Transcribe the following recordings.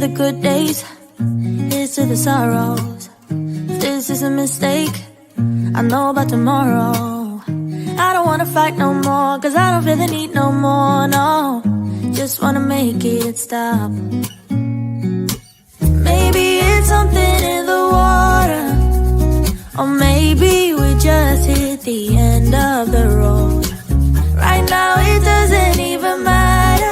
the good days, here's to the sorrows. If this is a mistake, I know about tomorrow. I don't wanna fight no more, cause I don't feel the need no more, no. Just wanna make it stop. Maybe it's something in the water, or maybe we just hit the end of the road. Right now it doesn't even matter.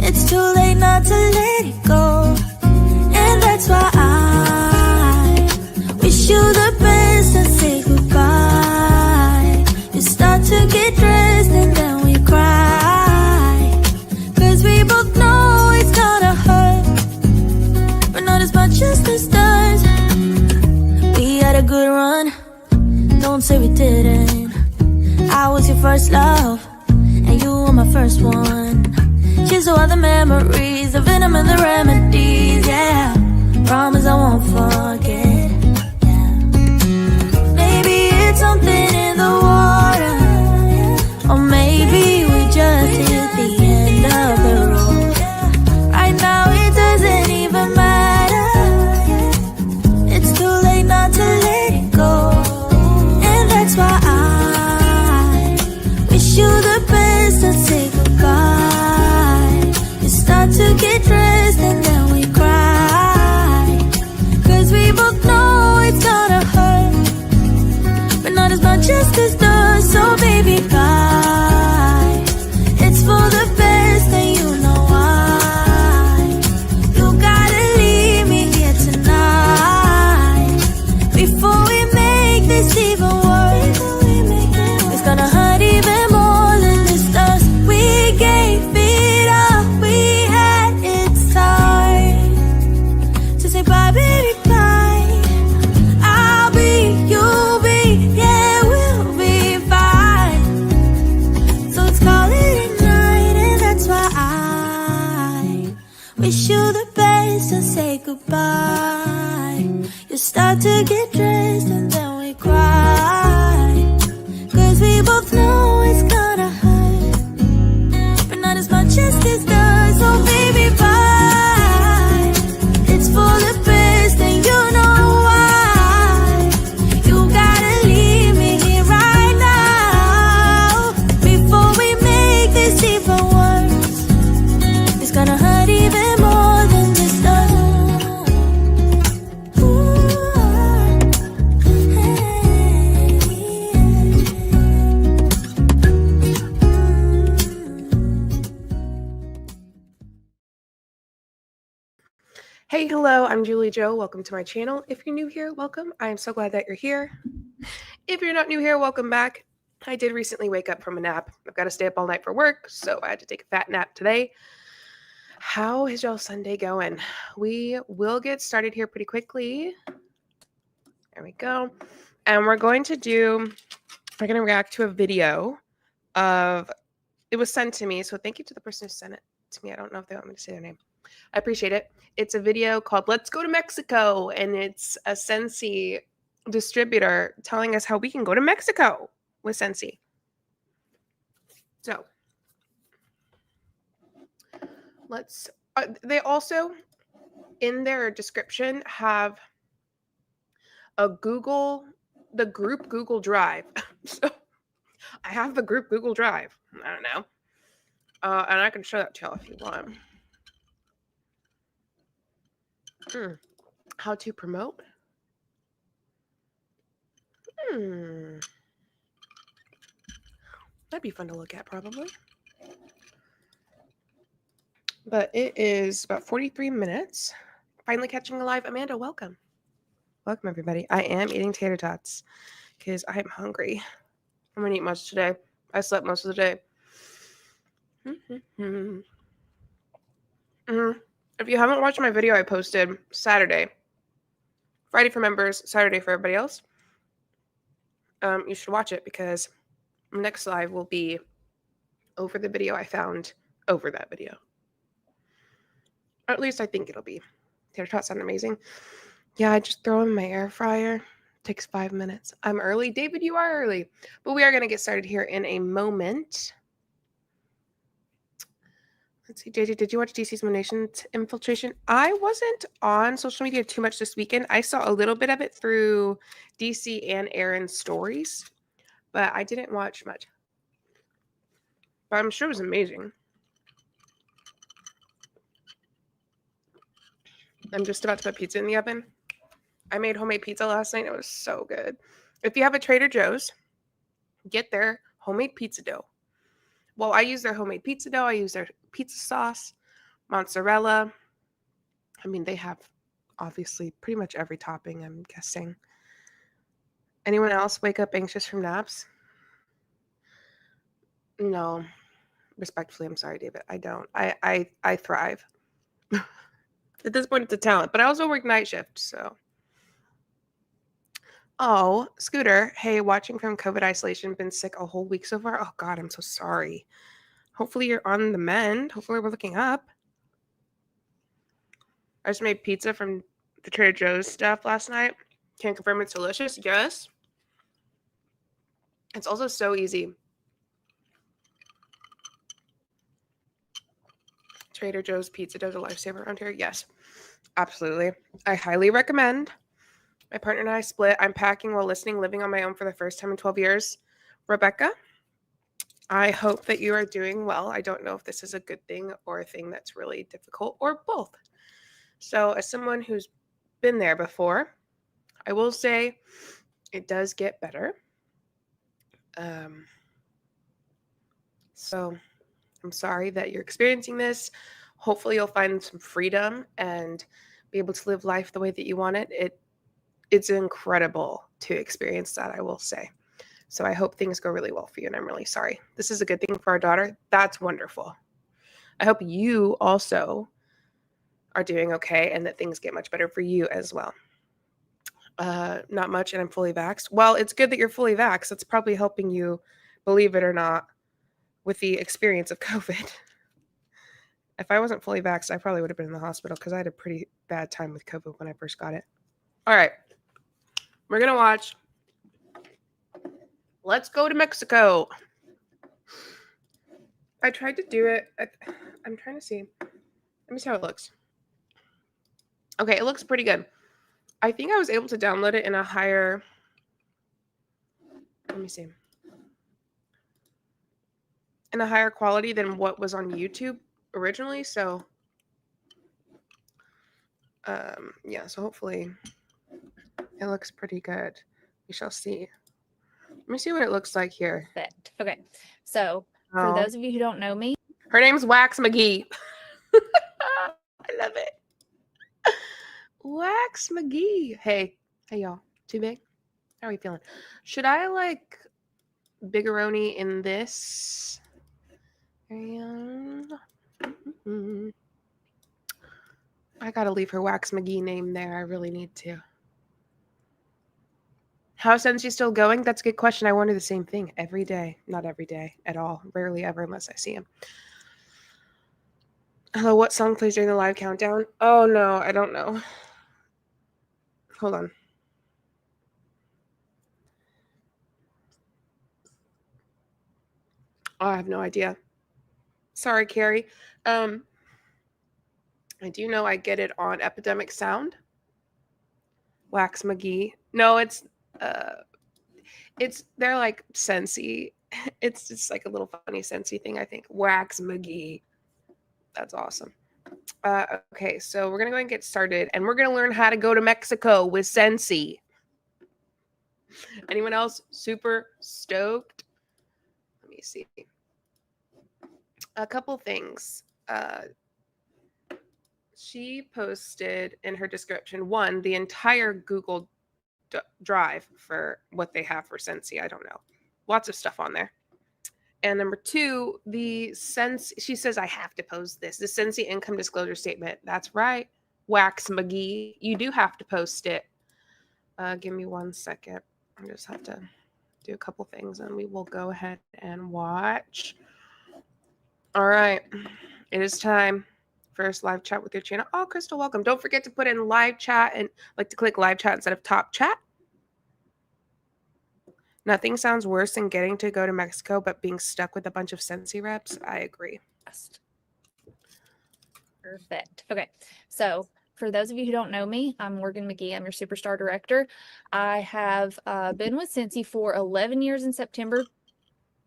It's too late not to let it go. And that's why I wish you the best and say goodbye. You start to get dressed and then we cry, cause we both know it's gonna hurt, but not as much as this does. We had a good run, don't say we didn't. I was your first love, and you were my first one. Here's to all the memories, the venom and the remedies, yeah. Promise I won't forget, yeah. Maybe it's something in the water, or maybe we just hit the end of the road. Right now it doesn't even matter. It's too late not to let it go. And that's why I wish you the best and say goodbye. You start to get dressed and then we cry, cause we both know it's gonna hurt, but not as much as this does. So baby, bye. It's for the best and you know why. You gotta leave me here tonight before we make this even worse. It's gonna hurt even more than this does. We gave it up, we had its time to say bye, baby, bye. I'll be, you'll be, yeah, we'll be fine. So let's call it a night, and that's why I wish you the best and say goodbye. You start to get dressed and then we cry, cause we both know it's gonna hurt, but not as much as this does. So baby, bye. It's for the best and you know why. You gotta leave me here right now before we make this even worse. It's gonna hurt even more than this does. Hey, hello, I'm Julie Jo. Welcome to my channel. If you're new here, welcome. I am so glad that you're here. If you're not new here, welcome back. I did recently wake up from a nap. I've got to stay up all night for work, so I had to take a fat nap today. How is y'all Sunday going? We will get started here pretty quickly. There we go. And we're going to react to a video of, it was sent to me, so thank you to the person who sent it to me. I don't know if they want me to say their name. I appreciate it. It's a video called Let's Go to Mexico, and it's a Scentsy distributor telling us how we can go to Mexico with Scentsy. So let's, they also, in their description, have a the group Google Drive. So I have the group Google Drive. I don't know. And I can show that to y'all if you want. How to promote? That'd be fun to look at, probably. But it is about 43 minutes. Finally catching a live. Amanda, welcome. Welcome, everybody. I am eating tater tots because I am hungry. I'm going to eat much today. I slept most of the day. If you haven't watched my video I posted Saturday, Friday for members, Saturday for everybody else, you should watch it because next live will be over the video I found over that video. Or at least I think it'll be. Tater tots sound amazing. Yeah, I just throw them in my air fryer. Takes 5 minutes. I'm early. David, you are early. But we are going to get started here in a moment. Let's see, JJ, did you watch DC's Nation Infiltration? I wasn't on social media too much this weekend. I saw a little bit of it through DC and Aaron's stories, but I didn't watch much. But I'm sure it was amazing. I'm just about to put pizza in the oven. I made homemade pizza last night. It was so good. If you have a Trader Joe's, get their homemade pizza dough. Well, I use their homemade pizza dough. I use their pizza sauce, mozzarella. I mean, they have obviously pretty much every topping, I'm guessing. Anyone else wake up anxious from naps? No. Respectfully, I'm sorry, David. I don't. I thrive. At this point, it's a talent, but I also work night shift, so. Oh, Scooter, hey, watching from COVID isolation, been sick a whole week so far. Oh, God, I'm so sorry. Hopefully you're on the mend. Hopefully we're looking up. I just made pizza from the Trader Joe's stuff last night. Can't confirm it's delicious. Yes. It's also so easy. Trader Joe's pizza does a lifesaver around here. Yes, absolutely. I highly recommend. My partner and I split. I'm packing while listening, living on my own for the first time in 12 years. Rebecca, I hope that you are doing well. I don't know if this is a good thing or a thing that's really difficult or both. So as someone who's been there before, I will say it does get better. So I'm sorry that you're experiencing this. Hopefully you'll find some freedom and be able to live life the way that you want it. It's incredible to experience that, I will say. So I hope things go really well for you, and I'm really sorry. This is a good thing for our daughter. That's wonderful. I hope you also are doing okay and that things get much better for you as well. Not much, and I'm fully vaxxed. Well, it's good that you're fully vaxxed. That's probably helping you, believe it or not, with the experience of COVID. If I wasn't fully vaxxed, I probably would have been in the hospital because I had a pretty bad time with COVID when I first got it. All right. We're going to watch Let's Go to Mexico. I tried to do it. I'm trying to see. Let me see how it looks. Okay, it looks pretty good. I think I was able to download it in a higher... Let me see. In a higher quality than what was on YouTube originally. So, yeah, so hopefully it looks pretty good. We shall see. Let me see what it looks like here. Perfect. Okay. So for those of you who don't know me, her name's Wax McGee. I love it. Wax McGee. Hey y'all. Too big? How are we feeling? Should I like Biggeroni in this? And I gotta leave her Wax McGee name there. I really need to. How Scentsy still going? That's a good question. I wonder the same thing every day. Not every day at all. Rarely ever unless I see him. Hello, what song plays during the live countdown? Oh no, I don't know. Hold on. Oh, I have no idea. Sorry, Carrie. I do know I get it on Epidemic Sound. Wax McGee. No, they're like Scentsy. It's just like a little funny Scentsy thing, I think. Wax McGee. That's awesome. Okay, so we're gonna go and get started, and we're gonna learn how to go to Mexico with Scentsy. Anyone else super stoked? Let me see. A couple things. She posted in her description, one, the entire Google Drive for what they have for Scentsy. I don't know. Lots of stuff on there. And number two, she says, I have to post this. The Scentsy income disclosure statement. That's right. Wax McGee. You do have to post it. Give me 1 second. I just have to do a couple things and we will go ahead and watch. All right. It is time. First live chat with your channel. Oh, Crystal, welcome. Don't forget to put in live chat and like to click live chat instead of top chat. Nothing sounds worse than getting to go to Mexico, but being stuck with a bunch of Scentsy reps. I agree. Perfect. Okay. So for those of you who don't know me, I'm Morgan McGee. I'm your Superstar Director. I have been with Scentsy for 11 years in September,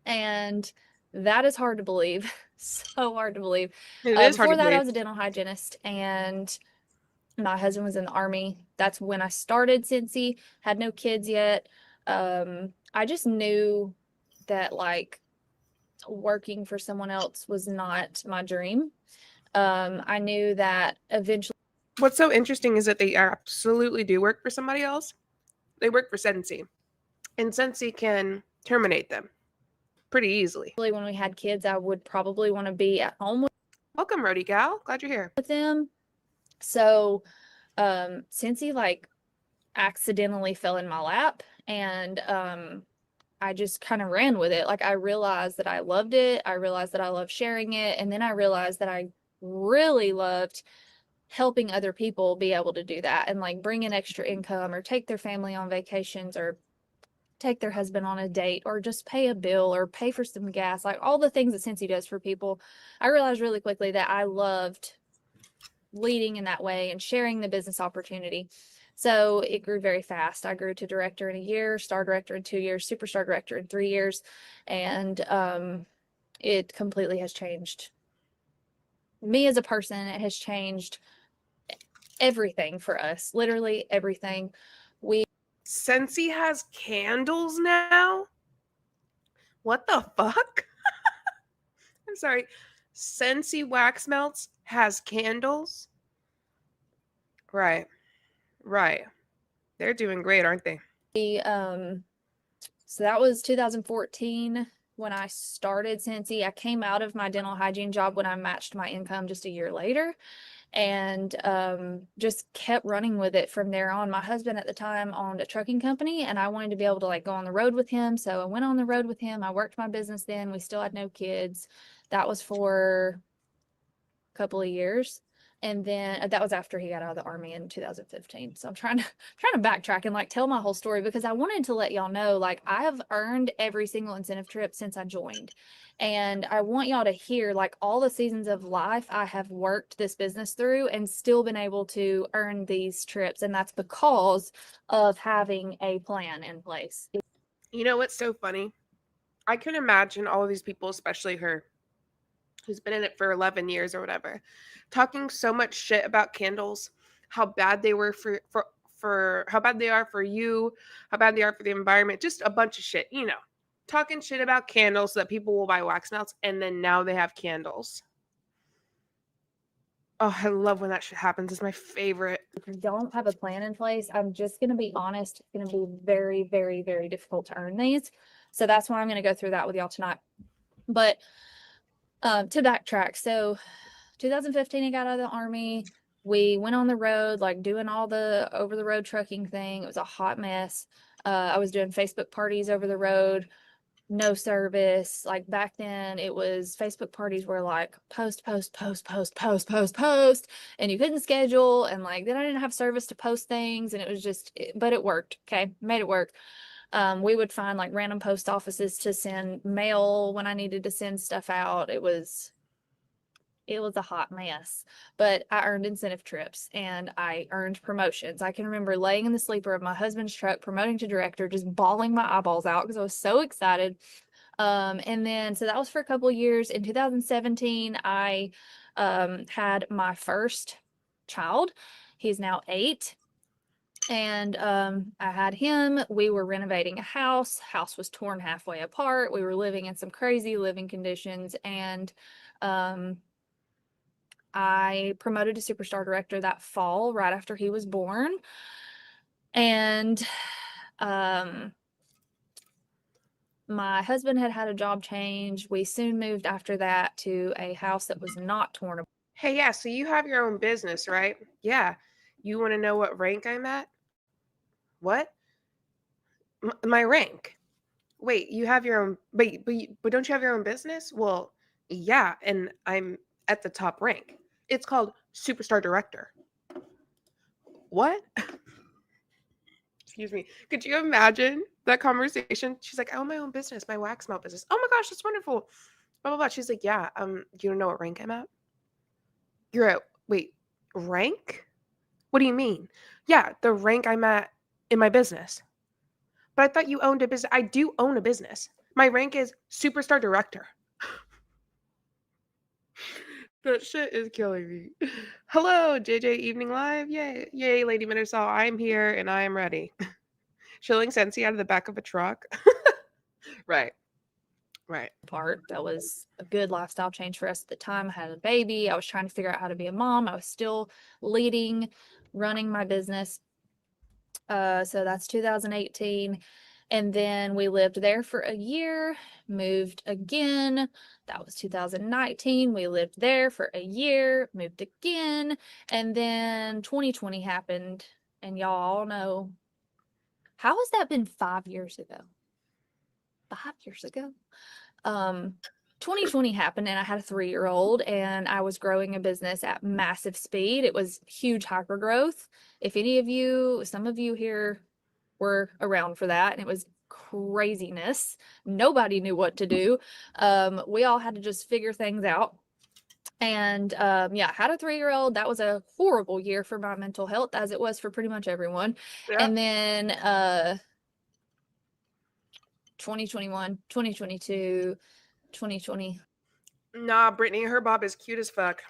and that is hard to believe. So hard to believe. It is hard Before to that, I believe. was a dental hygienist, and my husband was in the Army. That's when I started Scentsy, had no kids yet. I just knew that like working for someone else was not my dream. I knew that eventually. What's so interesting is that they absolutely do work for somebody else. They work for Scentsy, and Scentsy can terminate them pretty easily. When we had kids, I would probably want to be at home Welcome, Rody Gal. Glad you're here. with them. So, Scentsy like accidentally fell in my lap, and I just kind of ran with it. Like I realized that I loved it. I realized that I loved sharing it, and then I realized that I really loved helping other people be able to do that and like bring in extra income or take their family on vacations or take their husband on a date or just pay a bill or pay for some gas, like all the things that Scentsy does for people. I realized really quickly that I loved leading in that way and sharing the business opportunity. So it grew very fast. I grew to director in a year, star director in 2 years, superstar director in 3 years. And it completely has changed me as a person. It has changed everything for us, literally everything. Scentsy has candles now? What the fuck? I'm sorry. Scentsy Wax Melts has candles? Right. Right. They're doing great, aren't they? So that was 2014 when I started Scentsy. I came out of my dental hygiene job when I matched my income just a year later, and just kept running with it from there on. My husband at the time owned a trucking company, and I wanted to be able to like go on the road with him. So I went on the road with him. I worked my business then. We still had no kids. That was for a couple of years. And then that was after he got out of the Army in 2015. So I'm trying to backtrack and like tell my whole story because I wanted to let y'all know, like I have earned every single incentive trip since I joined. And I want y'all to hear like all the seasons of life I have worked this business through and still been able to earn these trips. And that's because of having a plan in place. You know what's so funny? I can imagine all of these people, especially her, who's been in it for 11 years or whatever, talking so much shit about candles, how bad they were for how bad they are for you, how bad they are for the environment, just a bunch of shit, you know. Talking shit about candles so that people will buy wax melts, and then now they have candles. Oh, I love when that shit happens. It's my favorite. If you don't have a plan in place, I'm just going to be honest, it's going to be very, very, very difficult to earn these. So that's why I'm going to go through that with y'all tonight. But to backtrack, so 2015, I got out of the Army. We went on the road, like doing all the over the road trucking thing. It was a hot mess. I was doing Facebook parties over the road, no service. Like back then, it was Facebook parties were like post, and you couldn't schedule. And like then I didn't have service to post things, and it was just, but it worked. Okay, made it work. We would find like random post offices to send mail when I needed to send stuff out. It was a hot mess, but I earned incentive trips and I earned promotions. I can remember laying in the sleeper of my husband's truck, promoting to director, just bawling my eyeballs out because I was so excited. And then, so that was for a couple of years. In 2017, I had my first child. He's now 8. And I had him. We were renovating a house. House was torn halfway apart. We were living in some crazy living conditions. And I promoted to superstar director that fall right after he was born. And my husband had a job change. We soon moved after that to a house that was not torn apart. Hey, yeah, so you have your own business, right? Yeah. You want to know what rank I'm at? What? My rank. Wait, you have your own, but don't you have your own business? Well, yeah, and I'm at the top rank. It's called Superstar Director. What? Excuse me. Could you imagine that conversation? She's like, I own my own business, my wax melt business. Oh my gosh, that's wonderful. Blah blah blah. She's like, yeah. Do you know what rank I'm at? You're at, wait, rank? What do you mean? Yeah, the rank I'm at in my business. But I thought you owned a business. I do own a business. My rank is superstar director. That shit is killing me. Hello, JJ Evening Live. Yay, yay, Lady Minnersall. I'm here and I am ready. Chilling Scentsy out of the back of a truck. Right, right. Part. That was a good lifestyle change for us at the time. I had a baby. I was trying to figure out how to be a mom. I was still leading, running my business. So that's 2018. And then we lived there for a year, moved again. That was 2019. We lived there for a year, moved again. And then 2020 happened. And y'all all know, how has that been 5 years ago? 5 years ago? 2020 happened and I had a 3-year-old and I was growing a business at massive speed. It was huge hyper growth. If any of you, some of you here were around for that, and it was craziness. Nobody knew what to do. We all had to just figure things out. And yeah, had a 3-year-old. That was a horrible year for my mental health, as it was for pretty much everyone. Yeah. And then 2021, 2022, 2020. Nah, Brittany, her bob is cute as fuck.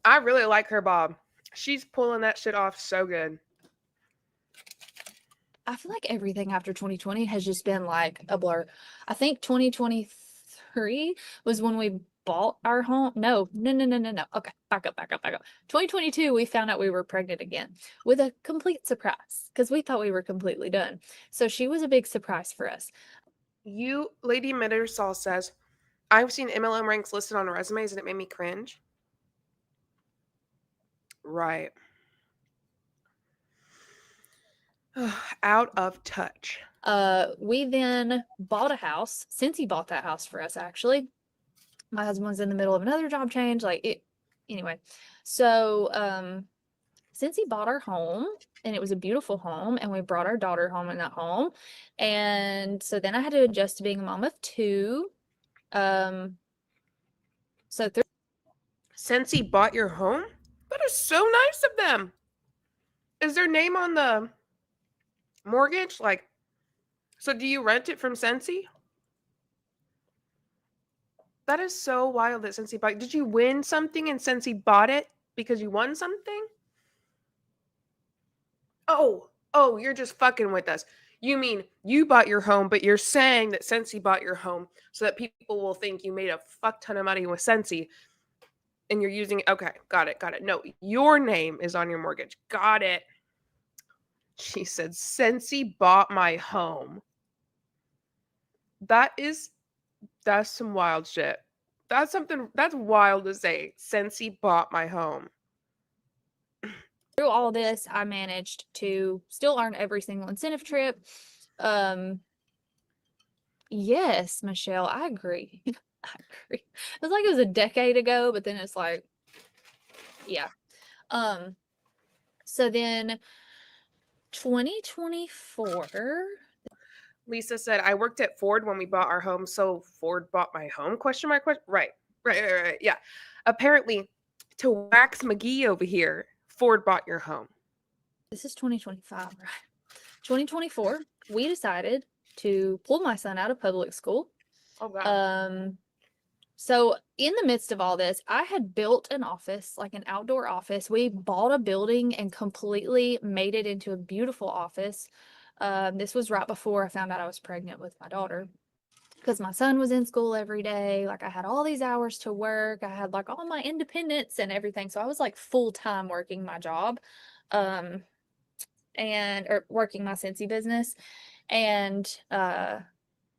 I really like her bob. She's pulling that shit off so good. I feel like everything after 2020 has just been like a blur. I think 2023 was when we bought our home. No. Okay, back up. 2022, we found out we were pregnant again with a complete surprise because we thought we were completely done. So she was a big surprise for us. You, Lady Mittersall says, I've seen MLM ranks listed on resumes and it made me cringe. Right. Out of touch. We then bought a house. Scentsy bought that house for us, actually. My husband was in the middle of another job change. Anyway. So, Scentsy bought our home and it was a beautiful home and we brought our daughter home in that home. And so then I had to adjust to being a mom of 2. Scentsy bought your home? That is so nice of them. Is their name on the mortgage? Like, so do you rent it from Scentsy? That is so wild that Scentsy bought. Did you win something and Scentsy bought it because you won something? Oh, you're just fucking with us. You mean you bought your home, but you're saying that Scentsy bought your home so that people will think you made a fuck ton of money with Scentsy and you're using it. Okay, got it. No, your name is on your mortgage. Got it. She said, Scentsy bought my home. That's some wild shit. That's wild to say. Scentsy bought my home. Through all this, I managed to still earn every single incentive trip. Yes, Michelle, I agree. I agree. It's like it was a decade ago, but then it's like, yeah. So then 2024. Lisa said, I worked at Ford when we bought our home, so Ford bought my home? Question mark? Right. Yeah. Apparently, to wax McGee over here, Ford bought your home. This is 2025, right? 2024, we decided to pull my son out of public school. Oh, God. So in the midst of all this, I had built an office, like an outdoor office. We bought a building and completely made it into a beautiful office. This was right before I found out I was pregnant with my daughter, because my son was in school every day. Like I had all these hours to work. I had like all my independence and everything. So I was like full-time working my job, or working my Scentsy business. And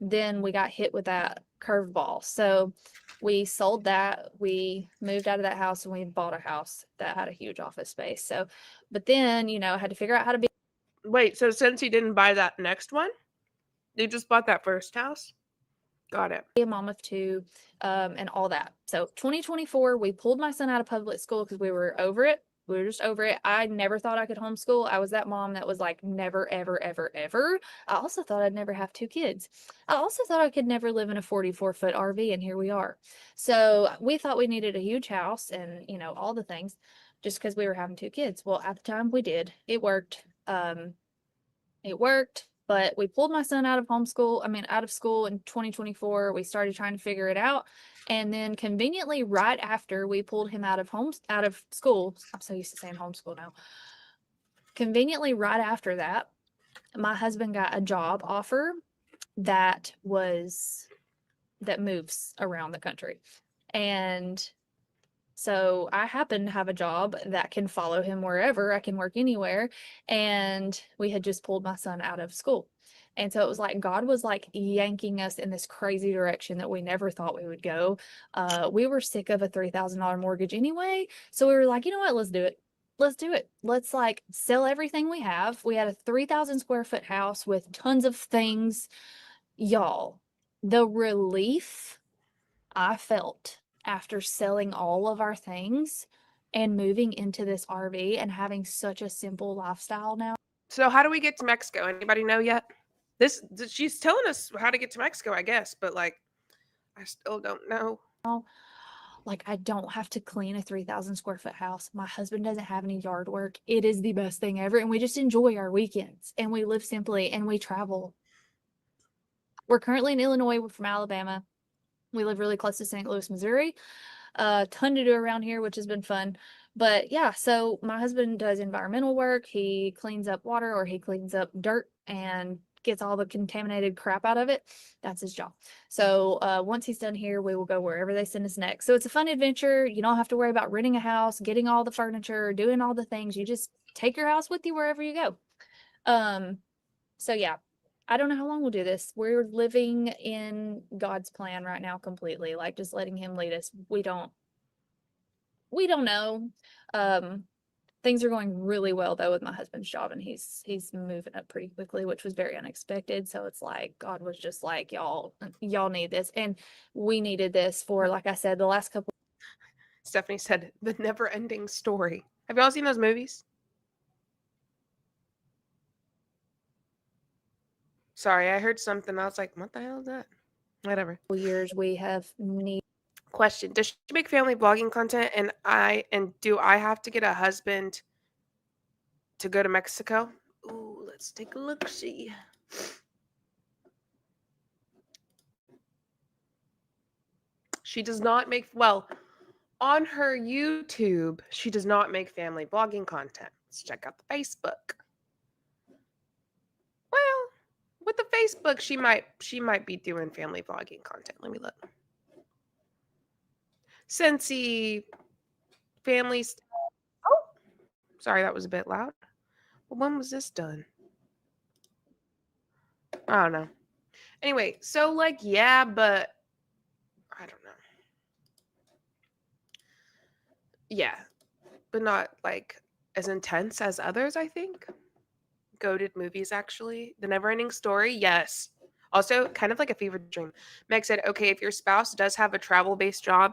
then we got hit with that curveball. So we sold that. We moved out of that house and we bought a house that had a huge office space. So, but then, I had to figure out how to be. Wait, so since he didn't buy that next one, they just bought that first house? Got it. A mom of 2, and all that. So 2024, we pulled my son out of public school because we were over it. We were just over it. I never thought I could homeschool. I was that mom that was like, never, ever, ever, ever. I also thought I'd never have 2 kids. I also thought I could never live in a 44-foot RV, and here we are. So we thought we needed a huge house and, you know, all the things just because we were having 2 kids. Well, at the time we did. It worked. It worked, but we pulled my son out of school in 2024. We started trying to figure it out. And then conveniently right after we pulled him out of school, I'm so used to saying homeschool now. Conveniently right after that, my husband got a job offer that moves around the country. And so I happen to have a job that can follow him wherever. I can work anywhere. And we had just pulled my son out of school. And so it was like God was like yanking us in this crazy direction that we never thought we would go. We were sick of a $3,000 mortgage anyway. So we were like, you know what? Let's do it. Let's do it. Let's like sell everything we have. We had a 3,000 square foot house with tons of things. Y'all, the relief I felt after selling all of our things and moving into this RV and having such a simple lifestyle now. So how do we get to Mexico? Anybody know yet? She's telling us how to get to Mexico, I guess, but like I still don't know. Like, I don't have to clean a 3,000 square foot house. My husband doesn't have any yard work. It is the best thing ever. And we just enjoy our weekends and we live simply and we travel. We're currently in Illinois. We're from Alabama. We live really close to St. Louis, Missouri. A ton to do around here, which has been fun. But yeah, so my husband does environmental work. He cleans up water or he cleans up dirt and gets all the contaminated crap out of it. That's his job. So once he's done here, we will go wherever they send us next. So it's a fun adventure. You don't have to worry about renting a house, getting all the furniture, doing all the things. You just take your house with you wherever you go. So yeah, I don't know how long we'll do this. We're living in God's plan right now completely, like just letting him lead us. We don't know. Things are going really well though with my husband's job, and he's moving up pretty quickly, which was very unexpected. So it's like God was just like, y'all need this, and we needed this for, like I said, the last couple. Stephanie said the never-ending story. Have y'all seen those movies? Sorry, I heard something. I was like, what the hell is that? Whatever. Years we have need. Question: does she make family blogging content, and do I have to get a husband to go to Mexico? Ooh, let's take a look. See. She does not make, well, on her YouTube, she does not make family blogging content. Let's check out the Facebook. Well, with the Facebook, she might be doing family vlogging content. Let me look. Scentsy, family stuff. Oh, sorry, that was a bit loud. Well, when was this done? I don't know. Anyway, so like, yeah, but I don't know. Yeah, but not like as intense as others, I think. Goated movies, actually. The Neverending Story, yes. Also, kind of like a fever dream. Meg said, okay, if your spouse does have a travel-based job,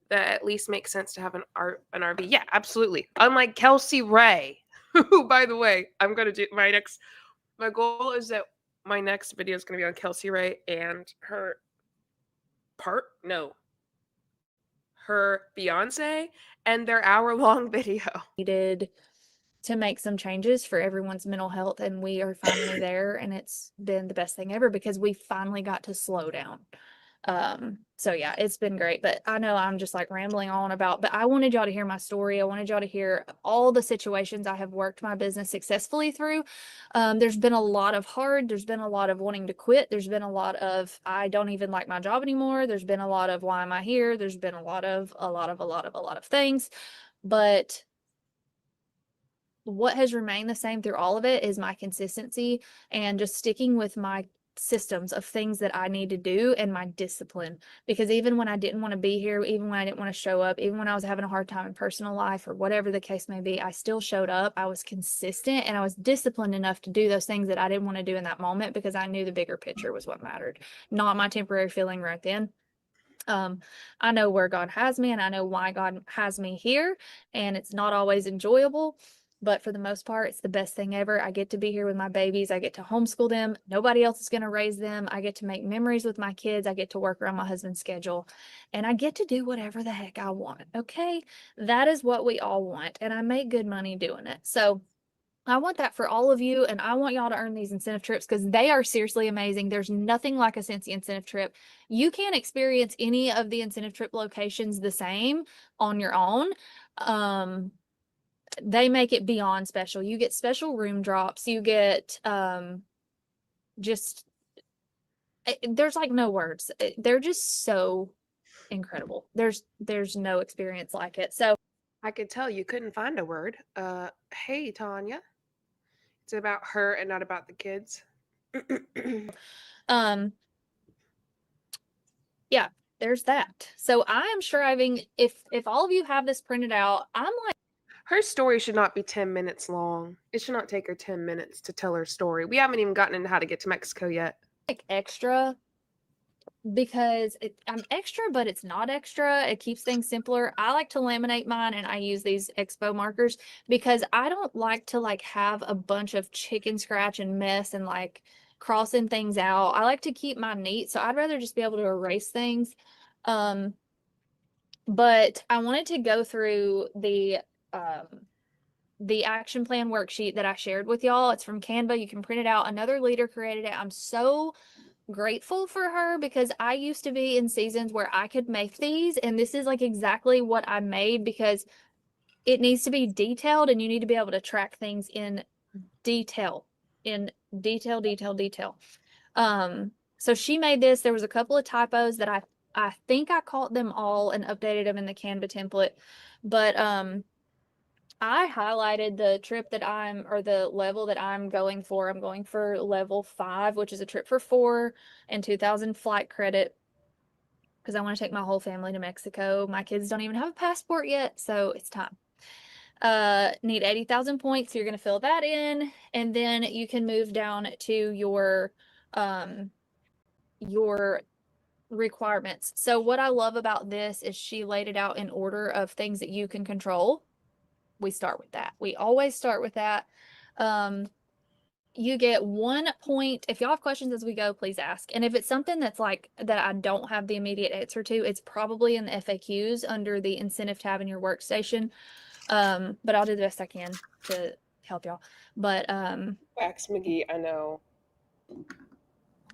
that at least makes sense to have an RV. Yeah, absolutely. Unlike Kelsey Ray, who, by the way, I'm going to do my goal is that my next video is going to be on Kelsey Ray and her fiance and their hour-long video. Needed to make some changes for everyone's mental health, and we are finally there, and it's been the best thing ever because we finally got to slow down. So yeah, it's been great, but I know I'm just like rambling on about, but I wanted y'all to hear my story. I wanted y'all to hear all the situations I have worked my business successfully through. There's been a lot of there's been a lot of wanting to quit. There's been a lot of, I don't even like my job anymore. There's been a lot of, why am I here? There's been a lot of things, but what has remained the same through all of it is my consistency and just sticking with my systems of things that I need to do and my discipline. Because even when I didn't want to be here, even when I didn't want to show up, even when I was having a hard time in personal life or whatever the case may be, I still showed up. I was consistent and I was disciplined enough to do those things that I didn't want to do in that moment because I knew the bigger picture was what mattered, not my temporary feeling right then. I know where God has me and I know why God has me here, and it's not always enjoyable, but for the most part, it's the best thing ever. I get to be here with my babies. I get to homeschool them. Nobody else is going to raise them. I get to make memories with my kids. I get to work around my husband's schedule, and I get to do whatever the heck I want. Okay. That is what we all want. And I make good money doing it. So I want that for all of you, and I want y'all to earn these incentive trips because they are seriously amazing. There's nothing like a Scentsy incentive trip. You can't experience any of the incentive trip locations the same on your own. They make it beyond special. You get special room drops. You get just there's like no words. They're just so incredible. There's no experience like it. So I could tell you couldn't find a word. Hey, Tanya. It's about her and not about the kids. yeah, there's that. So I am striving, if all of you have this printed out, I'm like, Her story should not be 10 minutes long. It should not take her 10 minutes to tell her story. We haven't even gotten into how to get to Mexico yet. extra because I'm extra, but it's not extra. It keeps things simpler. I like to laminate mine, and I use these expo markers because I don't like to like have a bunch of chicken scratch and mess and like crossing things out. I like to keep mine neat, so I'd rather just be able to erase things. But I wanted to go through the action plan worksheet that I shared with y'all. It's from Canva. You can print it out. Another leader created it. I'm so grateful for her because I used to be in seasons where I could make these, and this is like exactly what I made because it needs to be detailed and you need to be able to track things in detail, detail. So she made this. There was a couple of typos that I think I caught them all and updated them in the Canva template, but I highlighted the trip that or the level that I'm going for. I'm going for level 5, which is a trip for 4 and 2,000 flight credit because I want to take my whole family to Mexico. My kids don't even have a passport yet, so it's time. Need 80,000 points. So you're going to fill that in, and then you can move down to your requirements. So what I love about this is she laid it out in order of things that you can control. We start with that. We always start with that. You get 1 point. If y'all have questions as we go, please ask. And if it's something that's like that I don't have the immediate answer to, it's probably in the FAQs under the incentive tab in your workstation. But I'll do the best I can to help y'all. But Wax McGee, I know.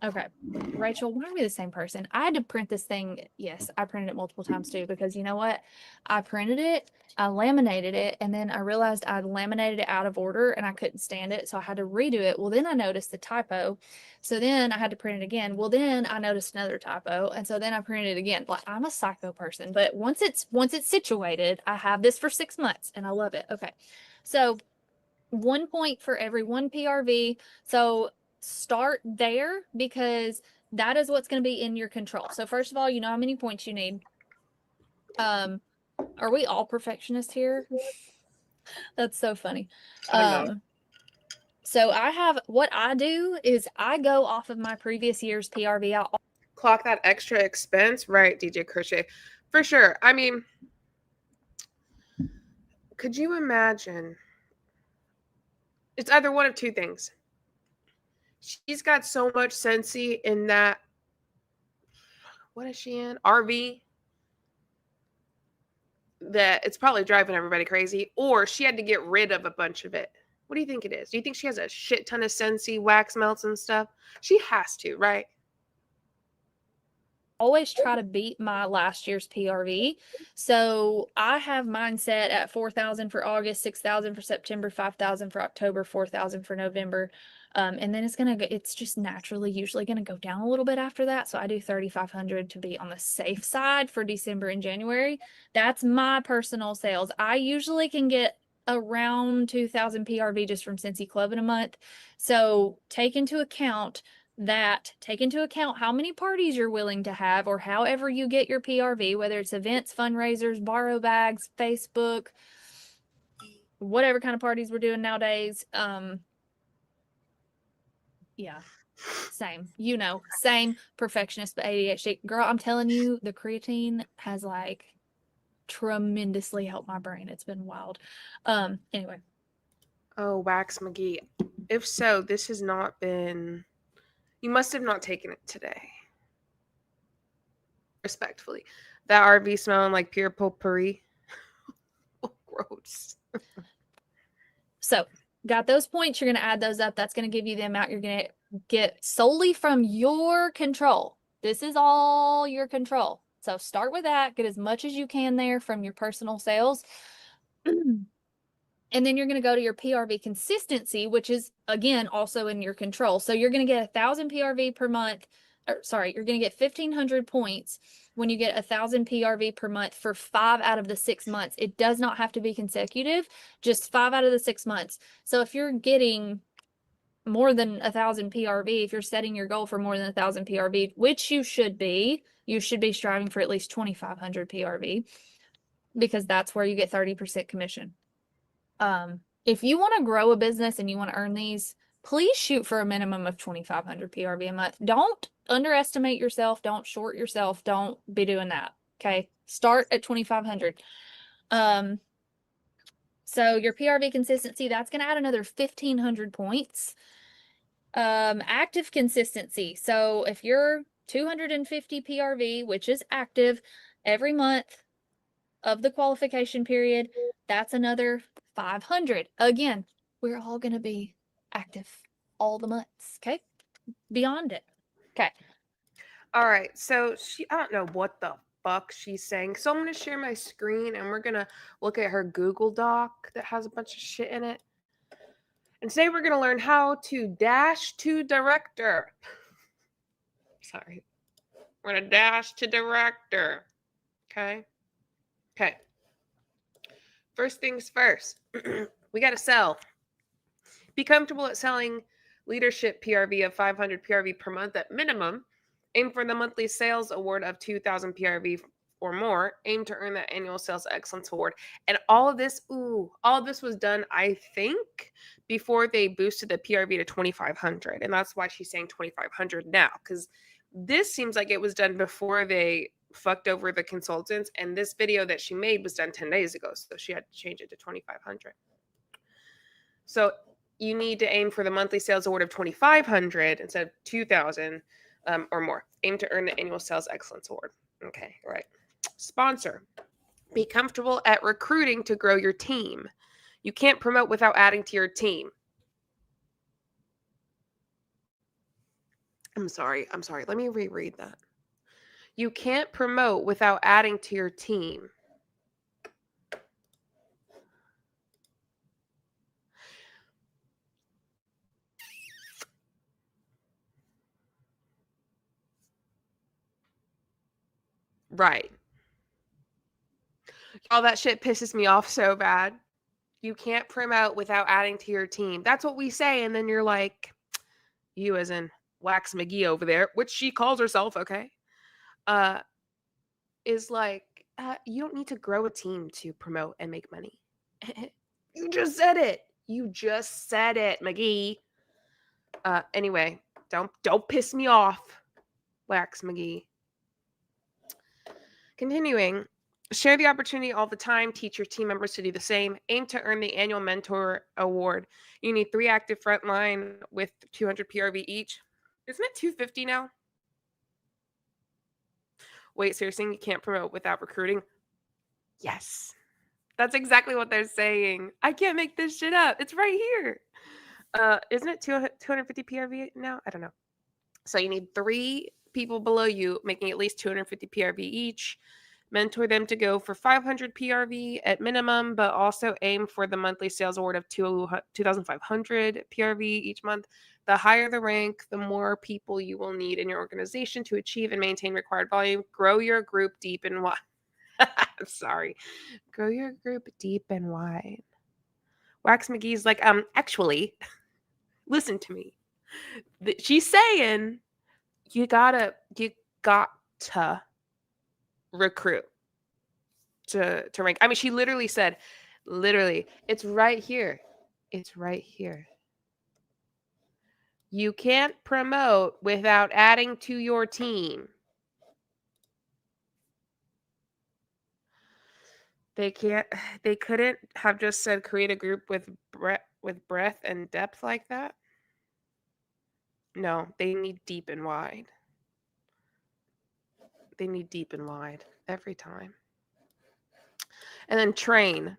okay. Rachel, why are we the same person? I had to print this thing. Yes, I printed it multiple times too, because you know what? I printed it, I laminated it, and then I realized I'd laminated it out of order and I couldn't stand it. So I had to redo it. Well, then I noticed the typo. So then I had to print it again. Well, then I noticed another typo. And so then I printed it again. Like I'm a psycho person, but once it's situated, I have this for 6 months and I love it. Okay. So 1 point for every 1 PRV. So start there because that is what's going to be in your control. So first of all, you know how many points you need. Are we all perfectionists here? That's so funny. So I have, what I do is I go off of my previous year's PRV. Clock that extra expense, right, DJ Crochet? For sure. I mean, could you imagine? It's either one of two things. She's got so much Scentsy in that, what is she in? RV, that it's probably driving everybody crazy, or she had to get rid of a bunch of it. What do you think it is? Do you think she has a shit ton of Scentsy wax melts and stuff? She has to, right? Always try to beat my last year's PRV. So I have mine set at 4,000 for August, 6,000 for September, 5,000 for October, 4,000 for November. And then it's just naturally usually going to go down a little bit after that. So I do 3,500 to be on the safe side for December and January. That's my personal sales. I usually can get around 2,000 PRV just from Scentsy Club in a month. So take into account how many parties you're willing to have, or however you get your PRV, whether it's events, fundraisers, borrow bags, Facebook, whatever kind of parties we're doing nowadays. Yeah. Same, same perfectionist, but ADHD. Girl, I'm telling you, the creatine has like tremendously helped my brain. It's been wild. Anyway. Oh, Wax McGee. If so, this has not been. You must have not taken it today. Respectfully. That RV smelling like pure potpourri. Oh, gross. So, got those points. You're going to add those up. That's going to give you the amount you're going to get solely from your control. This is all your control. So, start with that. Get as much as you can there from your personal sales. And then you're going to go to your PRV consistency, which is, again, also in your control. So, you're going to get 1,000 PRV per month. You're going to get 1,500 points when you get 1,000 PRV per month for 5 out of the 6 months. It does not have to be consecutive, just 5 out of the 6 months. So if you're getting more than 1,000 PRV, if you're setting your goal for more than 1,000 PRV, which you should be striving for at least 2,500 PRV because that's where you get 30% commission. If you want to grow a business and you want to earn these, please shoot for a minimum of 2,500 PRV a month. Don't underestimate yourself. Don't short yourself. Don't be doing that. Okay. Start at 2,500. So your PRV consistency, that's going to add another 1,500 points. Active consistency. So if you're 250 PRV, which is active every month of the qualification period, that's another 500. Again, we're all going to be active all the months. Okay. Beyond it. Okay. All right. So I don't know what the fuck she's saying. So I'm going to share my screen and we're going to look at her Google Doc that has a bunch of shit in it. And today we're going to learn how to dash to director. Sorry. We're going to dash to director. Okay. Okay. First things first. We got to sell. Be comfortable at selling leadership PRV of 500 PRV per month at minimum. Aim for the monthly sales award of 2,000 PRV or more. Aim to earn the annual sales excellence award. And all of this was done, I think, before they boosted the PRV to 2,500. And that's why she's saying 2,500 now, because this seems like it was done before they fucked over the consultants. And this video that she made was done 10 days ago. So she had to change it to 2,500. So you need to aim for the monthly sales award of 2,500 instead of 2,000 or more. Aim to earn the annual sales excellence award. Okay, all right. Sponsor. Be comfortable at recruiting to grow your team. You can't promote without adding to your team. I'm sorry. Let me reread that. You can't promote without adding to your team. Right. All that shit pisses me off so bad. You can't promote without adding to your team. That's what we say. And then you're like, you as in Wax McGee over there, which she calls herself, okay, is like, you don't need to grow a team to promote and make money. You just said it. McGee. Anyway, don't piss me off, Wax McGee. Continuing, share the opportunity all the time. Teach your team members to do the same. Aim to earn the annual mentor award. You need 3 active frontline with 200 PRV each. Isn't it 250 now? Wait, so you're saying you can't promote without recruiting? Yes. That's exactly what they're saying. I can't make this shit up. It's right here. Isn't it 250 PRV now? I don't know. So you need 3 people below you making at least 250 PRV each. Mentor them to go for 500 PRV at minimum, but also aim for the monthly sales award of 2,500 PRV each month. The higher the rank, the more people you will need in your organization to achieve and maintain required volume. Grow your group deep and wide. Sorry. Grow your group deep and wide. Wax McGee's like, actually, listen to me. She's saying you gotta recruit to rank. I mean, she literally said, it's right here. It's right here. You can't promote without adding to your team. They couldn't have just said create a group with breadth and depth like that. No, they need deep and wide. They need deep and wide every time. And then train.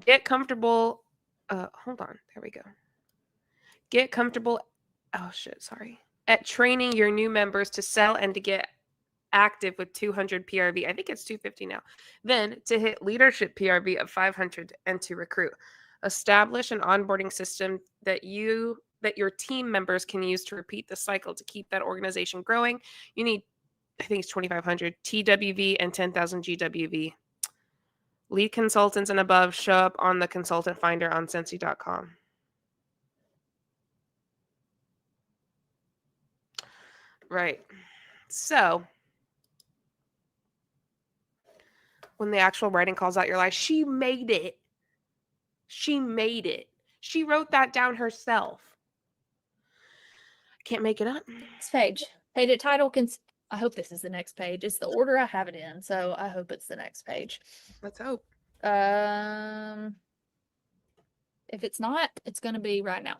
Get comfortable. Hold on. There we go. Get comfortable. Oh shit, sorry. At training your new members to sell and to get active with 200 PRV. I think it's 250 now. Then to hit leadership PRV of 500 and to recruit. Establish an onboarding system that your team members can use to repeat the cycle to keep that organization growing. You need, I think it's 2,500 TWV and 10,000 GWV. Lead consultants and above show up on the consultant finder on Scentsy.com. Right. So when the actual writing calls out your life, she made it. She made it. She wrote that down herself. Can't make it up. Next page. Paid at title. I hope this is the next page. It's the order I have it in, so I hope it's the next page. Let's hope. If it's not, it's going to be right now.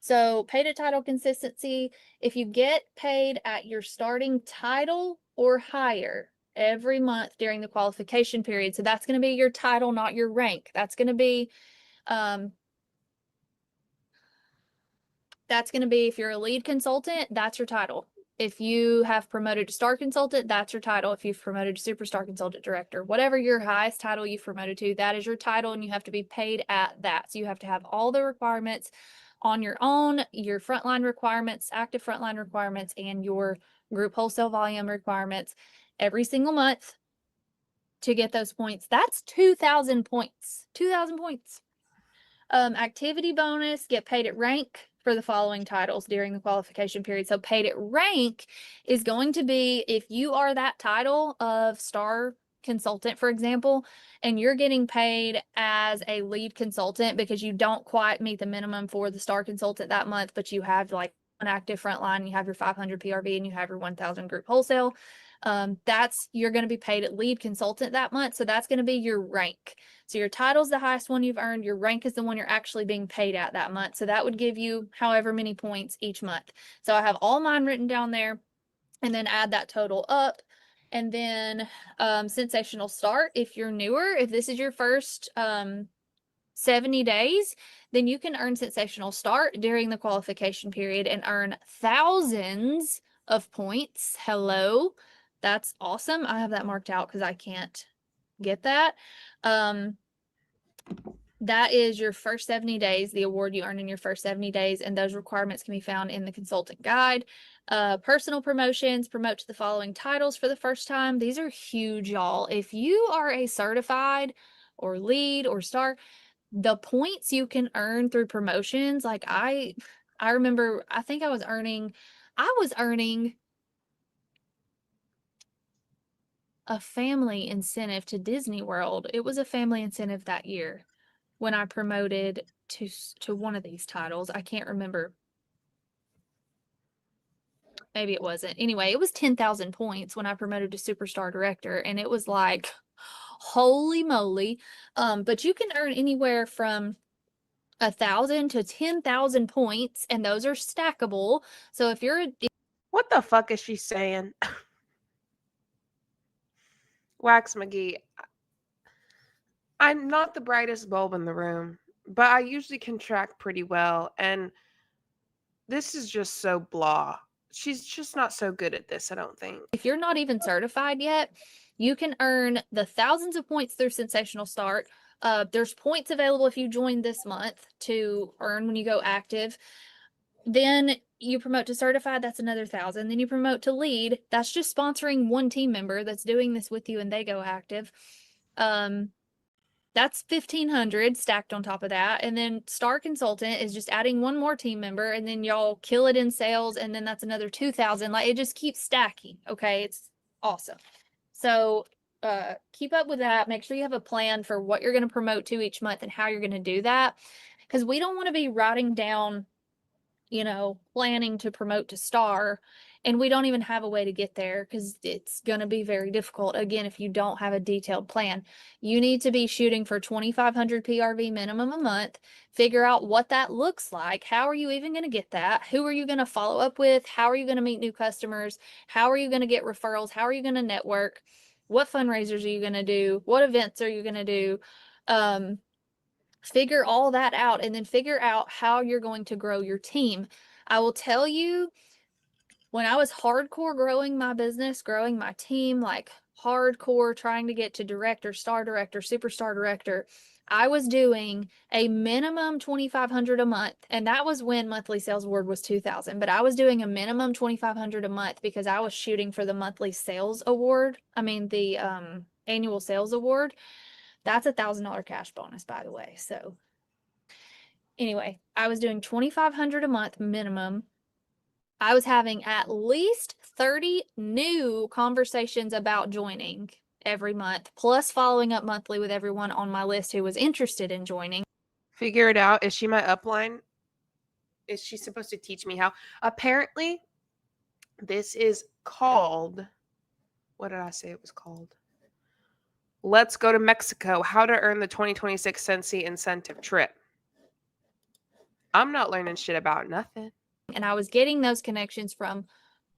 So paid at title consistency. If you get paid at your starting title or higher every month during the qualification period, so that's going to be your title, not your rank. That's going to be if you're a lead consultant, that's your title. If you have promoted to star consultant, that's your title. If you've promoted to superstar consultant director, whatever your highest title you've promoted to, that is your title, and you have to be paid at that. So you have to have all the requirements on your own, your frontline requirements, active frontline requirements, and your group wholesale volume requirements every single month to get those points. That's 2,000 points. 2,000 points. Activity bonus, get paid at rank for the following titles during the qualification period. So paid at rank is going to be if you are that title of star consultant, for example, and you're getting paid as a lead consultant because you don't quite meet the minimum for the star consultant that month, but you have like an active frontline, you have your 500 PRV, and you have your 1,000 group wholesale. You're going to be paid at lead consultant that month. So that's going to be your rank. So your title's the highest one you've earned. Your rank is the one you're actually being paid at that month. So that would give you however many points each month. So I have all mine written down there, and then add that total up. And then sensational start. If you're newer, if this is your first 70 days, then you can earn sensational start during the qualification period and earn thousands of points. Hello. That's awesome. I have that marked out because I can't get that. That is your first 70 days, the award you earn in your first 70 days, and those requirements can be found in the consultant guide. Personal promotions, promote to the following titles for the first time. These are huge, y'all. If you are a certified or lead or star, the points you can earn through promotions, like I remember, I think I was earning a family incentive to Disney World. It was a family incentive that year when I promoted to one of these titles. I can't remember. Maybe it wasn't. Anyway, it was 10,000 points when I promoted to superstar director, and it was like, holy moly. But you can earn anywhere from 1,000 to 10,000 points, and those are stackable. So if you're What the fuck is she saying? Wax McGee. I'm not the brightest bulb in the room, but I usually can track pretty well, and this is just so blah. She's just not so good at this, I don't think. if you're not even certified yet, you can earn the thousands of points through Sensational Start. There's points available if you join this month to earn when you go active. Then you promote to certified, that's another 1,000. Then you promote to lead. That's just sponsoring one team member that's doing this with you and they go active. That's 1,500 stacked on top of that. And then star consultant is just adding one more team member, and then y'all kill it in sales, and then that's another 2,000. Like, it just keeps stacking. Okay, it's awesome. So keep up with that. Make sure you have a plan for what you're going to promote to each month and how you're going to do that, because we don't want to be writing down planning to promote to star, and we don't even have a way to get there because it's going to be very difficult. Again, if you don't have a detailed plan, you need to be shooting for 2,500 PRV minimum a month. Figure out what that looks like. How are you even going to get that? Who are you going to follow up with? How are you going to meet new customers? How are you going to get referrals? How are you going to network? What fundraisers are you going to do? What events are you going to do? Figure all that out, and then figure out how you're going to grow your team. I will tell you, when I was hardcore growing my business, growing my team, like hardcore trying to get to director, star director, superstar director, I was doing a minimum 2,500 a month. And that was when monthly sales award was 2,000, but I was doing a minimum 2,500 a month because I was shooting for the monthly sales award. I mean, the annual sales award. That's $1,000 cash bonus, by the way. So anyway, I was doing 2,500 a month minimum. I was having at least 30 new conversations about joining every month, plus following up monthly with everyone on my list who was interested in joining. Figure it out. Is she my upline? Is she supposed to teach me how? Apparently, this is called, what did I say it was called? Let's Go to Mexico, How to Earn the 2026 Scentsy Incentive Trip. I'm not learning shit about nothing. And I was getting those connections from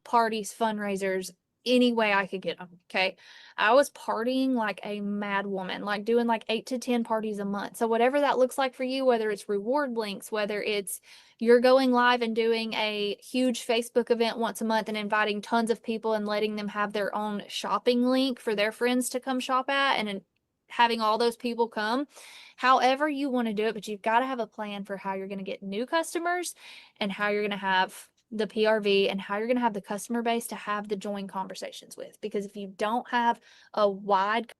parties, fundraisers, any way I could get them. Okay. I was partying like a mad woman, like doing like 8 to 10 parties a month. So whatever that looks like for you, whether it's reward links, whether it's you're going live and doing a huge Facebook event once a month and inviting tons of people and letting them have their own shopping link for their friends to come shop at, and having all those people come, however you want to do it, but you've got to have a plan for how you're going to get new customers and how you're going to have the PRV and how you're going to have the customer base to have the join conversations with. Because if you don't have a wide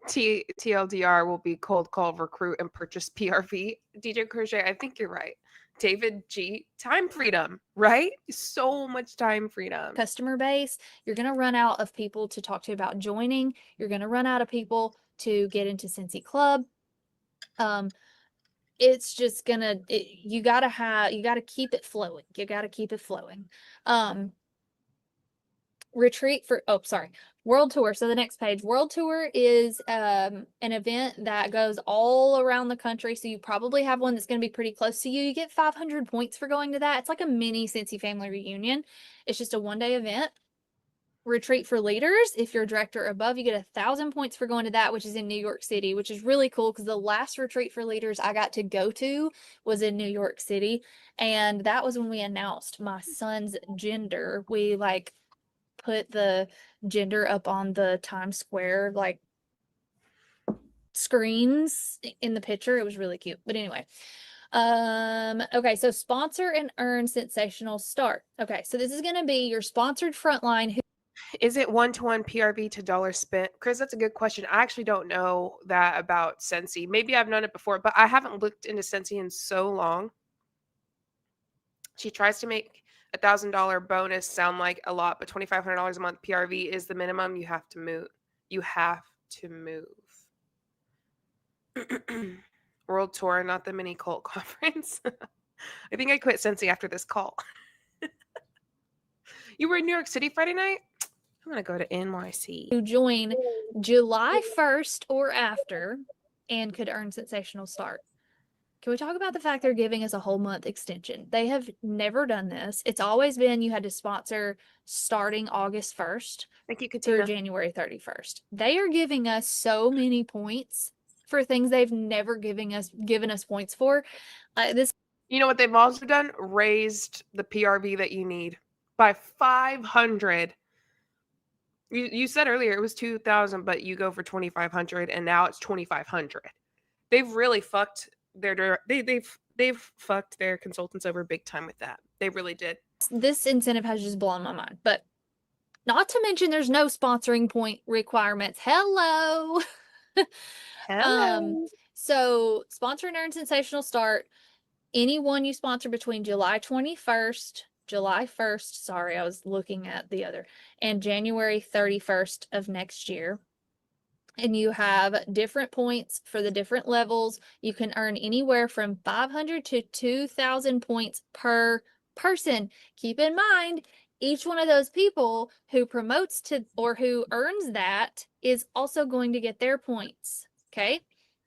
TLDR will be cold call, recruit, and purchase PRV. DJ Crochet, I think you're right. David G, time freedom, right? So much time freedom. customer base, you're going to run out of people to talk to about joining. You're going to run out of people to get into Scentsy Club. It's just gonna, you gotta keep it flowing. You gotta keep it flowing. Retreat for, oh, sorry, World Tour. So the next page, World Tour is an event that goes all around the country. So you probably have one that's going to be pretty close to you. You get 500 points for going to that. It's like a mini Scentsy family reunion. It's just a one-day event. Retreat for leaders, if you're a director or above, you get 1,000 points for going to that, which is in New York City, which is really cool because the last retreat for leaders I got to go to was in New York City, and that was when we announced my son's gender. We like put the gender up on the Times Square like screens in the picture. It was really cute. But anyway, okay, so sponsor and earn sensational start. Okay, so this is going to be your sponsored frontline. Is it one-to-one PRV to dollar spent? Chris, that's a good question. I actually don't know that about Scentsy. Maybe I've known it before, but I haven't looked into Scentsy in so long. She tries to make $1,000 bonus sound like a lot, but $2,500 a month PRV is the minimum. You have to move. You have to move. World Tour, not the mini cult conference. I think I quit Scentsy after this call. You were in New York City Friday night? I'm going to go to NYC. Who join July 1st or after and could earn sensational start. Can we talk about the fact they're giving us a whole month extension? They have never done this. It's always been you had to sponsor starting August 1st Thank you, through Katina. January 31st. They are giving us so many points for things they've never given us points for. This, you know what they've also done? Raised the PRV that you need by 500. You said earlier it was 2,000, but you go for 2,500, and now it's 2,500. They've really fucked they've fucked their consultants over big time with that. They really did. This incentive has just blown my mind. But not to mention there's no sponsoring point requirements. Hello. Hello. So sponsor and earn sensational start. Anyone you sponsor between July 1st, sorry, I was looking at the other, and January 31st of next year. And you have different points for the different levels. You can earn anywhere from 500 to 2,000 points per person. Keep in mind, each one of those people who promotes to or who earns that is also going to get their points. Okay.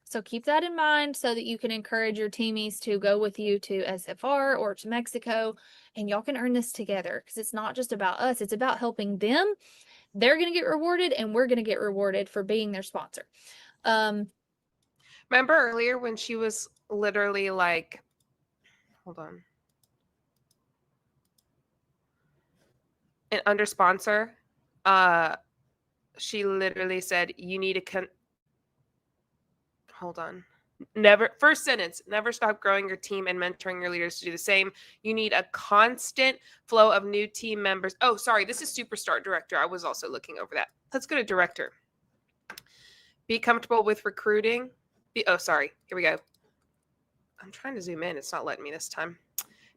So keep that in mind so that you can encourage your teamies to go with you to SFR or to Mexico, and y'all can earn this together, because it's not just about us. It's about helping them. They're going to get rewarded and we're going to get rewarded for being their sponsor. Remember earlier when she was literally like, hold on. And under sponsor, she literally said, you need to hold on. First sentence, never stop growing your team and mentoring your leaders to do the same. You need a constant flow of new team members. Oh, sorry, this is Superstar Director. I was also looking over that. Let's go to Director. Be comfortable with recruiting. Sorry, here we go. I'm trying to zoom in. It's not letting me this time.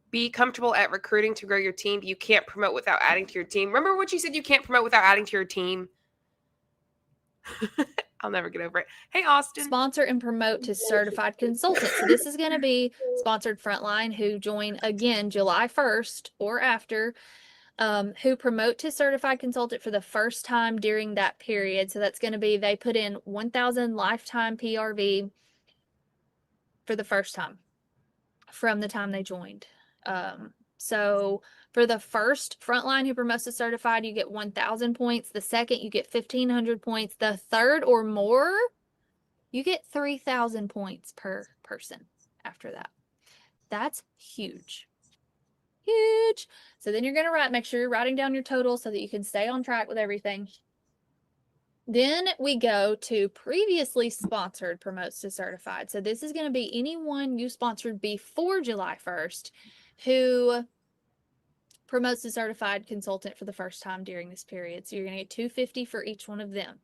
Be comfortable at recruiting to grow your team. You can't promote without adding to your team. Remember what you said? You can't promote without adding to your team. I'll never get over it. Hey, Austin. Sponsor and promote to certified consultant. So this is going to be sponsored frontline who join again July 1st or after, who promote to certified consultant for the first time during that period. So that's going to be, they put in 1,000 lifetime PRV for the first time from the time they joined. So for the first frontline who promotes to certified, you get 1,000 points. The second, you get 1,500 points. The third or more, you get 3,000 points per person after that. That's huge. Huge. So then you're going to make sure you're writing down your total so that you can stay on track with everything. Then we go to previously sponsored promotes to certified. So this is going to be anyone you sponsored before July 1st who promotes to certified consultant for the first time during this period. So you're going to get 250 for each one of them.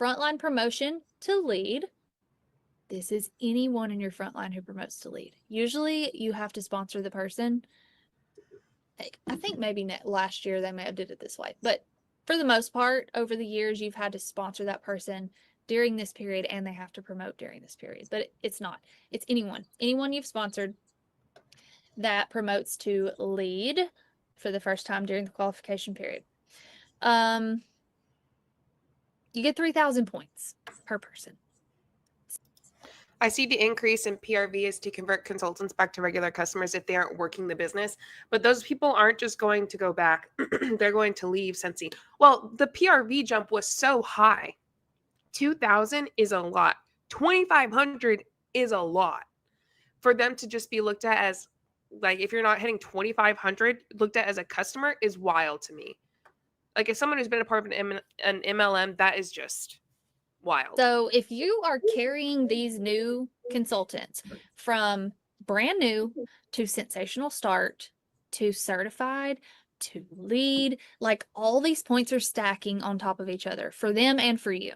Frontline promotion to lead. This is anyone in your frontline who promotes to lead. Usually you have to sponsor the person. I think maybe last year they may have did it this way, but for the most part, over the years, you've had to sponsor that person during this period and they have to promote during this period, but it's not. It's anyone you've sponsored that promotes to lead for the first time during the qualification period. You get 3,000 points per person. I see the increase in PRV is to convert consultants back to regular customers if they aren't working the business. But those people aren't just going to go back. They're going to leave Scentsy. Well, the PRV jump was so high. 2,000 is a lot. 2,500 is a lot. For them to just be looked at as, like, if you're not hitting 2,500, looked at as a customer is wild to me. Like, if someone who's been a part of an MLM, that is just wild. So if you are carrying these new consultants from brand new to sensational start to certified to lead, like all these points are stacking on top of each other for them and for you.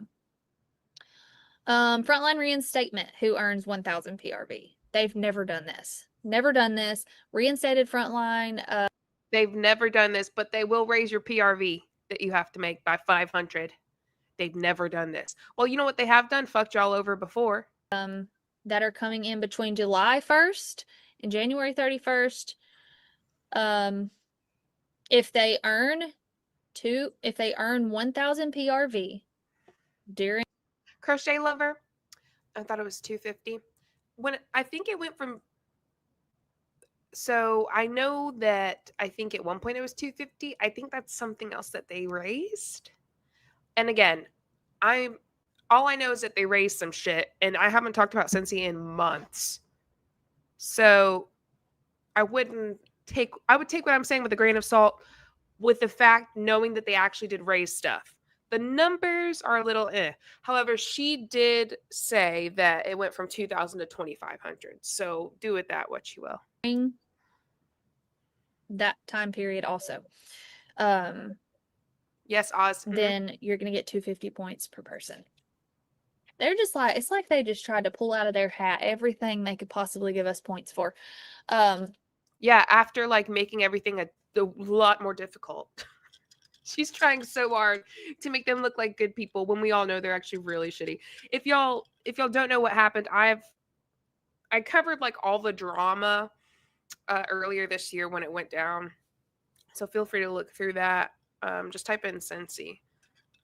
Frontline reinstatement who earns 1,000 PRV. They've never done this. Never done this. Reinstated frontline. They've never done this, but they will raise your PRV that you have to make by 500. They've never done this. Well, you know what they have done? Fucked y'all over before. That are coming in between July 1st and January 31st. If they earn 1,000 PRV during Crochet Lover, I thought it was 250. I think it went from, so I know that I think at one point it was 250. I think that's something else that they raised. And again, all I know is that they raised some shit, and I haven't talked about Scentsy in months. So I would take what I'm saying with a grain of salt, with the fact knowing that they actually did raise stuff. The numbers are a little eh. However, she did say that it went from 2,000 to 2,500. So do with that what you will. That time period also. Yes, Oz. Then you're going to get 250 points per person. They're just like, it's like they just tried to pull out of their hat everything they could possibly give us points for. Yeah, after like making everything a lot more difficult. She's trying so hard to make them look like good people when we all know they're actually really shitty. If y'all don't know what happened, I covered like all the drama earlier this year when it went down. So feel free to look through that. Just type in Scentsy.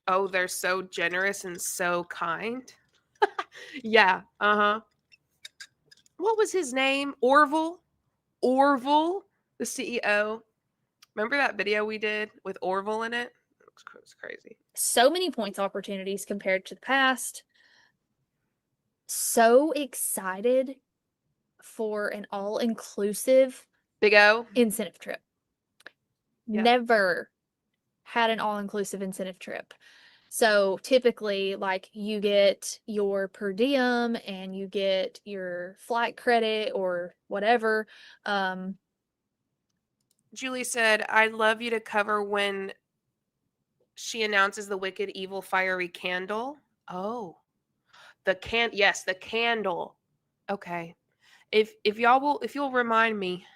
Oh, they're so generous and so kind. Yeah. Uh-huh. What was his name? Orville? Orville, the CEO. Remember that video we did with Orville in it? It was crazy. So many points opportunities compared to the past. So excited for an all-inclusive Big O. incentive trip. Yeah. Never had an all-inclusive incentive trip. So typically, like, you get your per diem and you get your flight credit or whatever. Julie said, I'd love you to cover when she announces the wicked, evil, fiery candle. Oh, yes, the candle. Okay. If you'll remind me.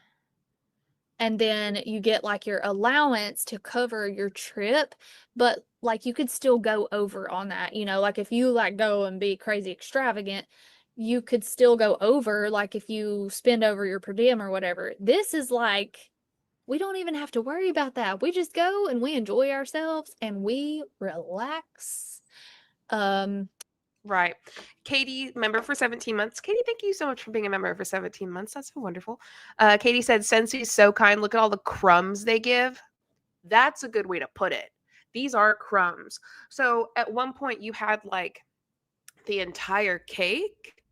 And then you get like your allowance to cover your trip, but like you could still go over on that, you know, like if you like go and be crazy extravagant, you could still go over, like if you spend over your per diem or whatever. This is like, we don't even have to worry about that. We just go and we enjoy ourselves and we relax. Right. Katie, member for 17 months. Katie, thank you so much for being a member for 17 months. That's so wonderful. Katie said, Scentsy is so kind. Look at all the crumbs they give. That's a good way to put it. These are crumbs. So at one point you had like the entire cake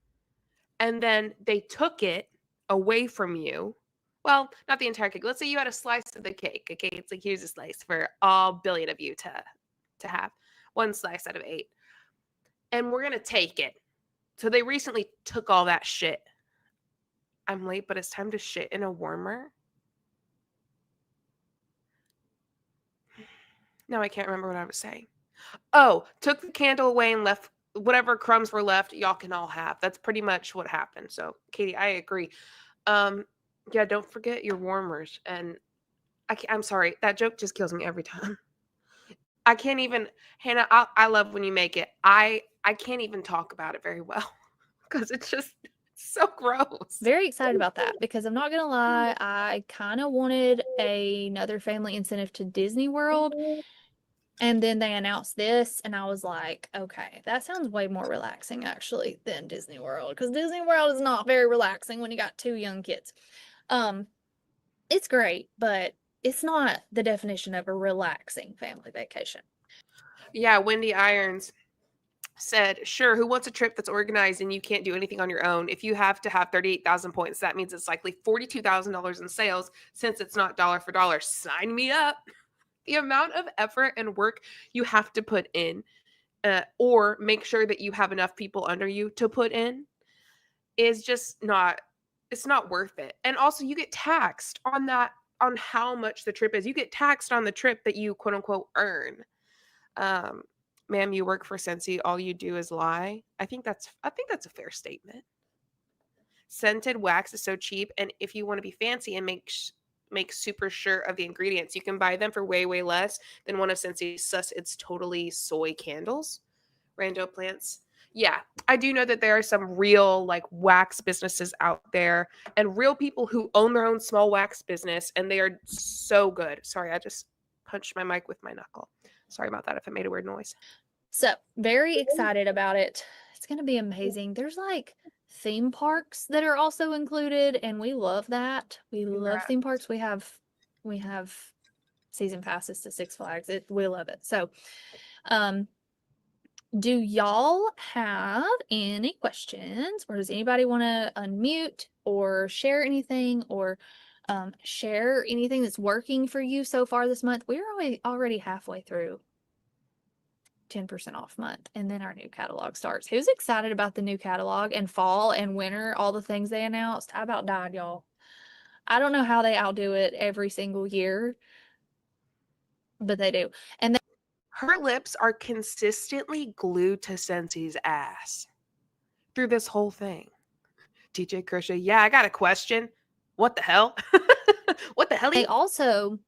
and then they took it away from you. Well, not the entire cake. Let's say you had a slice of the cake. Okay, it's like, here's a slice for all billion of you to have. One slice out of 8. And we're going to take it. So they recently took all that shit. I'm late, but it's time to shit in a warmer. No, I can't remember what I was saying. Oh, took the candle away and left whatever crumbs were left, y'all can all have. That's pretty much what happened. So, Katie, I agree. Yeah, don't forget your warmers. And I'm sorry, that joke just kills me every time. I can't even, Hannah, I love when you make it. I can't even talk about it very well because it's just so gross. Very excited about that because I'm not gonna lie, I kind of wanted another family incentive to Disney World. And then they announced this, and I was like, okay, that sounds way more relaxing actually than Disney World, because Disney World is not very relaxing when you got 2 young kids. It's great, but it's not the definition of a relaxing family vacation. Yeah, Wendy Irons said, sure, who wants a trip that's organized and you can't do anything on your own? If you have to have 38,000 points, that means it's likely $42,000 in sales since it's not dollar for dollar. Sign me up. The amount of effort and work you have to put in, or make sure that you have enough people under you to put in, is just not, it's not worth it. And also you get taxed on that, on how much the trip is. You get taxed on the trip that you quote unquote earn. Ma'am, you work for Scentsy, all you do is lie. I think that's a fair statement. Scented wax is so cheap, and if you want to be fancy and make super sure of the ingredients, you can buy them for way less than one of Scentsy's sus. It's totally soy candles. Rando plants. Yeah, I do know that there are some real like wax businesses out there and real people who own their own small wax business, and they are so good. Sorry, I just punched my mic with my knuckle. Sorry about that if it made a weird noise. So very excited about it. It's going to be amazing. There's like theme parks that are also included, and we love that. We love theme parks. We have season passes to Six Flags. We love it. So, do y'all have any questions, or does anybody want to unmute or share anything, or share anything that's working for you so far this month? We're already halfway through 10% off month, and then our new catalog starts. Who's excited about the new catalog and fall and winter, all the things they announced? I about died, y'all. I don't know how they outdo it every single year, but they do. And her lips are consistently glued to Scentsy's ass through this whole thing. DJ Crochet, yeah, I got a question. What the hell? What the hell? They also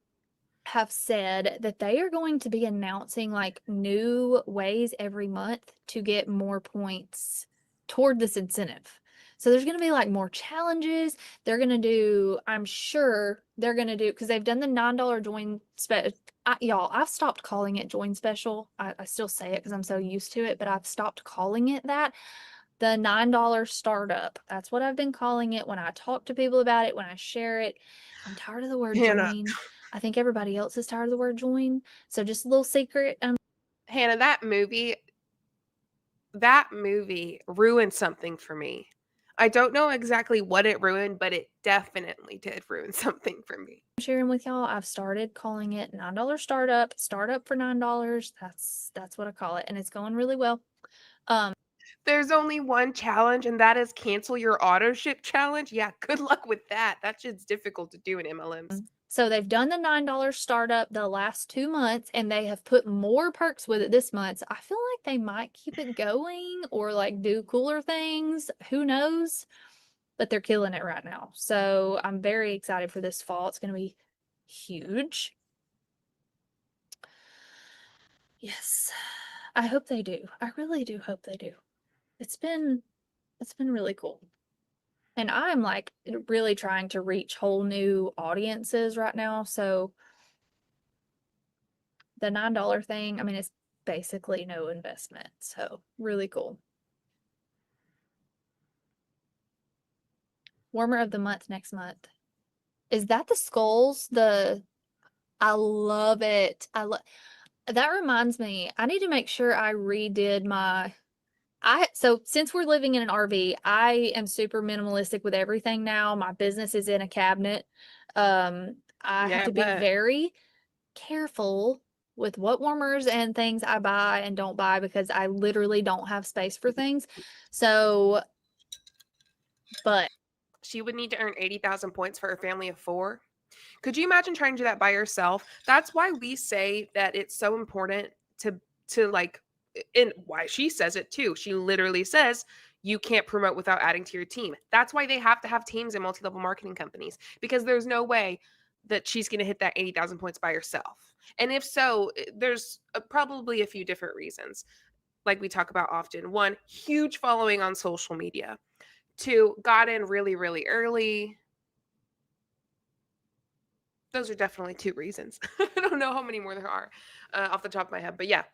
have said that they are going to be announcing like new ways every month to get more points toward this incentive. So there's going to be like more challenges. They're going to do, I'm sure they're going to do, because they've done the $9 join special. Y'all, I've stopped calling it join special. I still say it because I'm so used to it, but I've stopped calling it that. The $9 startup. That's what I've been calling it when I talk to people about it, when I share it. I'm tired of the word Hannah, join. I think everybody else is tired of the word join. So just a little secret. Hannah, that movie ruined something for me. I don't know exactly what it ruined, but it definitely did ruin something for me. Sharing with y'all, I've started calling it $9 startup for $9. That's what I call it, and it's going really well. There's only one challenge, and that is cancel your auto ship challenge. Yeah, good luck with that. That shit's difficult to do in MLMs. So they've done the $9 startup the last 2 months, and they have put more perks with it this month. So I feel like they might keep it going or like do cooler things. Who knows? But they're killing it right now. So I'm very excited for this fall. It's going to be huge. Yes. I hope they do. I really do hope they do. It's been really cool. And I'm like really trying to reach whole new audiences right now. So the $9 thing, I mean, it's basically no investment. So really cool. Warmer of the month next month. Is that the skulls? I love it. That reminds me, I need to make sure I redid so since we're living in an RV, I am super minimalistic with everything now. My business is in a cabinet. I have to be very careful with what warmers and things I buy and don't buy because I literally don't have space for things. So, but She would need to earn 80,000 points for a family of 4. Could you imagine trying to do that by yourself? That's why we say that it's so important to like, and why she says it too. She literally says you can't promote without adding to your team. That's why they have to have teams in multi-level marketing companies, because there's no way that she's going to hit that 80,000 points by herself. And if so, there's probably a few different reasons. Like we talk about often. 1, huge following on social media. 2, got in really, really early. Those are definitely 2 reasons. I don't know how many more there are off the top of my head, but yeah.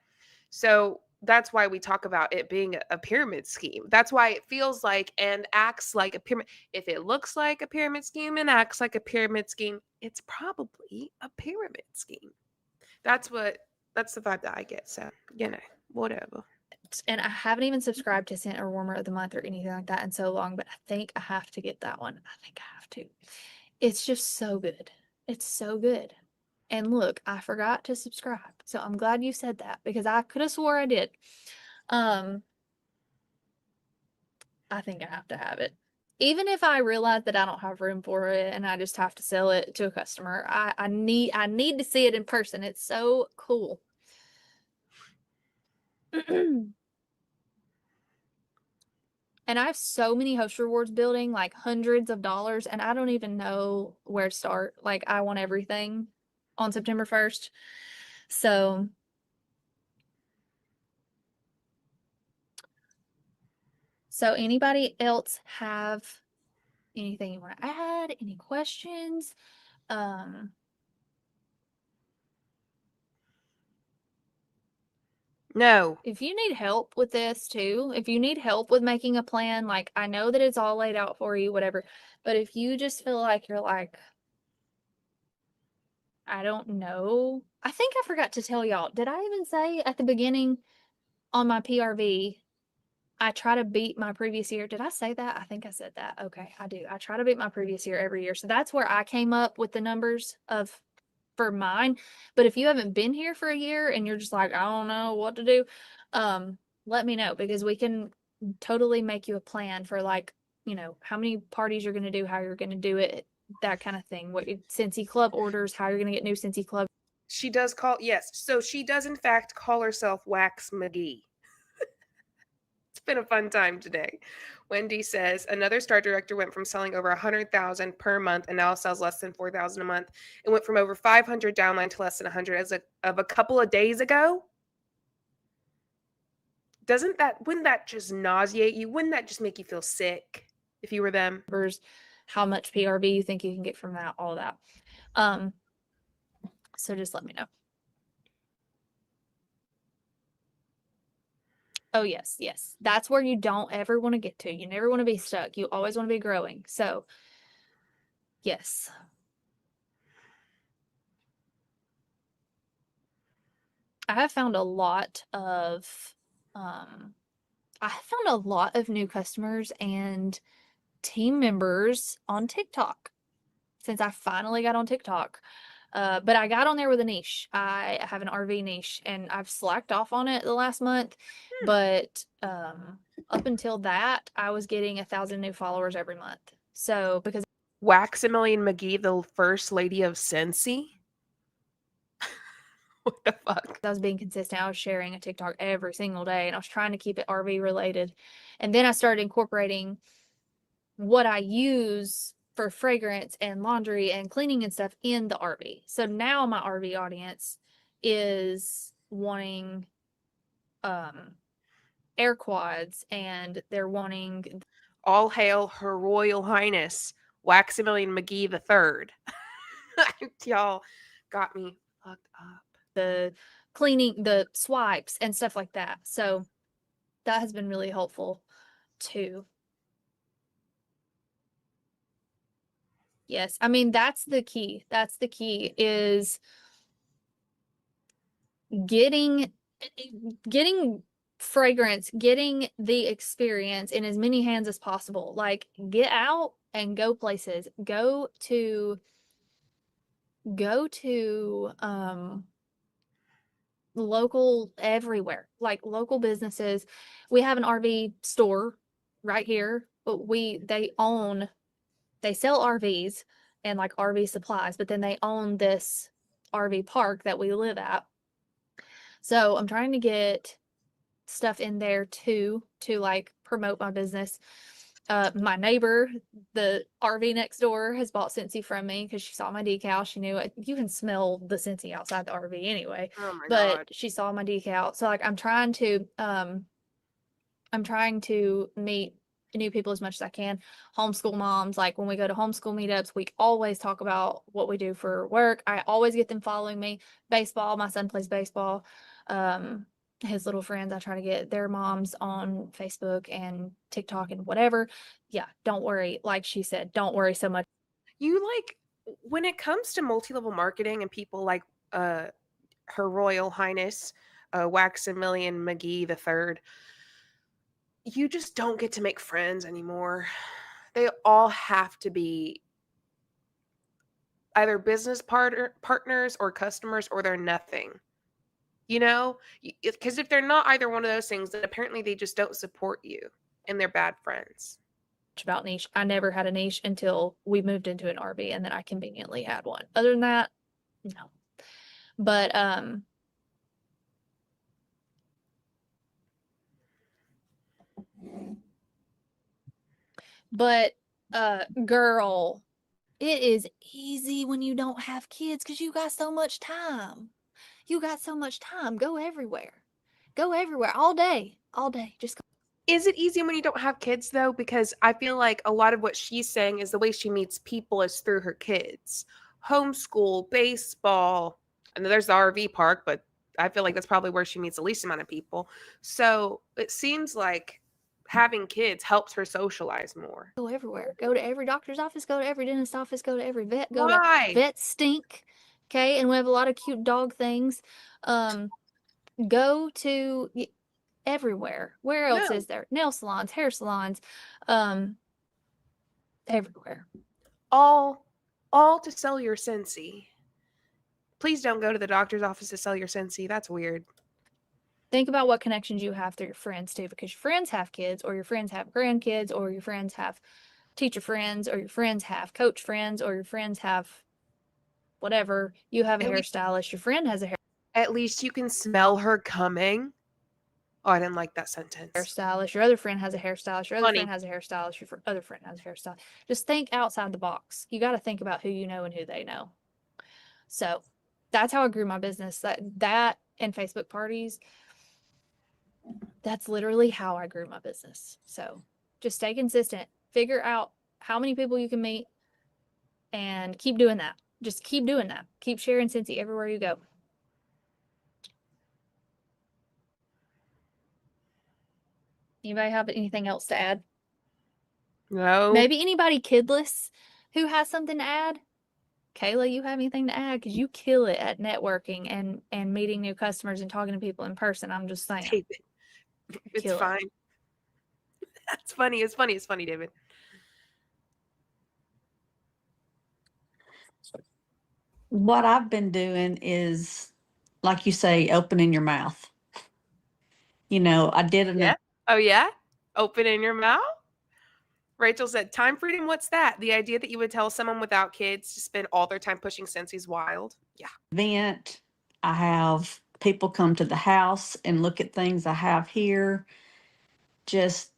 So that's why we talk about it being a pyramid scheme. That's why it feels like and acts like a pyramid. If it looks like a pyramid scheme and acts like a pyramid scheme, it's probably a pyramid scheme. That's the vibe that I get. So, whatever. and I haven't even subscribed to Scent or Warmer of the Month or anything like that in so long, but I think I have to get that one. I think I have to. It's just so good. It's so good. And look, I forgot to subscribe. So I'm glad you said that because I could have swore I did. I think I have to have it. Even if I realize that I don't have room for it and I just have to sell it to a customer, I need to see it in person. It's so cool. And I have so many host rewards building, like hundreds of dollars, and I don't even know where to start. Like, I want everything on September 1st. So, anybody else have anything you want to add? Any questions? No. If you need help with this too, if you need help with making a plan, like I know that it's all laid out for you, whatever, but if you just feel like you're like, I don't know. I think I forgot to tell y'all. Did I even say at the beginning on my PRV, I try to beat my previous year? Did I say that? I think I said that. Okay, I do. I try to beat my previous year every year. So that's where I came up with the numbers for mine. But if you haven't been here for a year and you're just like, I don't know what to do, let me know because we can totally make you a plan for like, how many parties you're going to do, how you're going to do it, that kind of thing. What Scentsy Club orders, how you're going to get new Scentsy Club. She does yes. So she does in fact call herself Wax McGee. It's been a fun time today. Wendy says another star director went from selling over 100,000 per month and now sells less than 4,000 a month. It went from over 500 downline to less than 100 of a couple of days ago. Wouldn't that just nauseate you? Wouldn't that just make you feel sick? if you were them. numbers, how much PRV you think you can get from that, all of that. So just let me know. Oh, yes, yes. That's where you don't ever want to get to. You never want to be stuck. You always want to be growing. So, yes. I have found a lot of new customers and team members on TikTok since I finally got on TikTok. But I got on there with a niche. I have an RV niche and I've slacked off on it the last month. But up until that, I was getting 1,000 new followers every month. So because Waximilian McGee, the first lady of Scentsy. What the fuck? I was being consistent, I was sharing a TikTok every single day and I was trying to keep it RV related. And then I started incorporating what I use for fragrance and laundry and cleaning and stuff in the RV. So now my RV audience is wanting air quads and they're wanting All hail Her Royal Highness Waximilian McGee the Third. Y'all got me fucked up. the cleaning, the swipes and stuff like that. So that has been really helpful too. Yes. I mean, that's the key. That's the key is getting fragrance, getting the experience in as many hands as possible. Like get out and go places. Go to local everywhere. Like local businesses. We have an RV store right here, but they sell RVs and like RV supplies, but then they own this RV park that we live at. So I'm trying to get stuff in there too to like promote my business. My neighbor, the RV next door, has bought Scentsy from me because she saw my decal. She knew it. You can smell the Scentsy outside the RV anyway. Oh my But God. she saw my decal. So like I'm trying to meet new people as much as I can. Homeschool moms, like when we go to homeschool meetups, we always talk about what we do for work. I always get them following me. Baseball, my son plays baseball. His little friends, I try to get their moms on Facebook and TikTok and whatever. Yeah, don't worry. Like she said, don't worry so much. You like when it comes to multi-level marketing and people like Her Royal Highness Waximilian McGee the Third, you just don't get to make friends anymore. They all have to be either business partners or customers, or they're nothing. You know, because if they're not either one of those things, then apparently they just don't support you and they're bad friends. About niche. I never had a niche until we moved into an RV and then I conveniently had one. Other than that, no. But girl, it is easy when you don't have kids because you got so much time. You got so much time. Go everywhere. Go everywhere all day. All day. Just go. Is it easy when you don't have kids though? Because I feel like a lot of what she's saying is the way she meets people is through her kids. Homeschool, baseball, and there's the RV park, but I feel like that's probably where she meets the least amount of people. So it seems like having kids helps her socialize more. Go everywhere. Go to every doctor's office. Go to every dentist office. Go to every vet. Go Why? to vet stink. Okay. And we have a lot of cute dog things. Go to everywhere. Where else No. is there? Nail salons, hair salons, everywhere. All to sell your Scentsy. Please don't go to the doctor's office to sell your Scentsy. That's weird. Think about what connections you have through your friends too, because your friends have kids, or your friends have grandkids, or your friends have teacher friends, or your friends have coach friends, or your friends have whatever. You have a At least- hairstylist. Your friend has a At least you can smell her coming. Oh, I didn't like that sentence. hairstylist. Your other friend has a hairstylist. Your other Funny. friend has a hairstylist. Your other friend has a hairstylist. Just think outside the box. You got to think about who you know and who they know. So that's how I grew my business. That and Facebook parties. That's literally how I grew my business. So just stay consistent. figure out how many people you can meet and keep doing that. Just keep doing that. Keep sharing Scentsy everywhere you go. Anybody have anything else to add? No. Maybe anybody kidless who has something to add? Kayla, you have anything to add? Because you kill it at networking and meeting new customers and talking to people in person. I'm just saying. David. It's Kill it. fine. That's funny. It's funny. It's funny, David. What I've been doing is, like you say, opening your mouth. You know, I did an Yeah. Oh, yeah? Open in your mouth? Rachel said, time freedom, what's that? The idea that you would tell someone without kids to spend all their time pushing Scentsy's wild. Yeah. event. I have people come to the house and look at things I have here. Just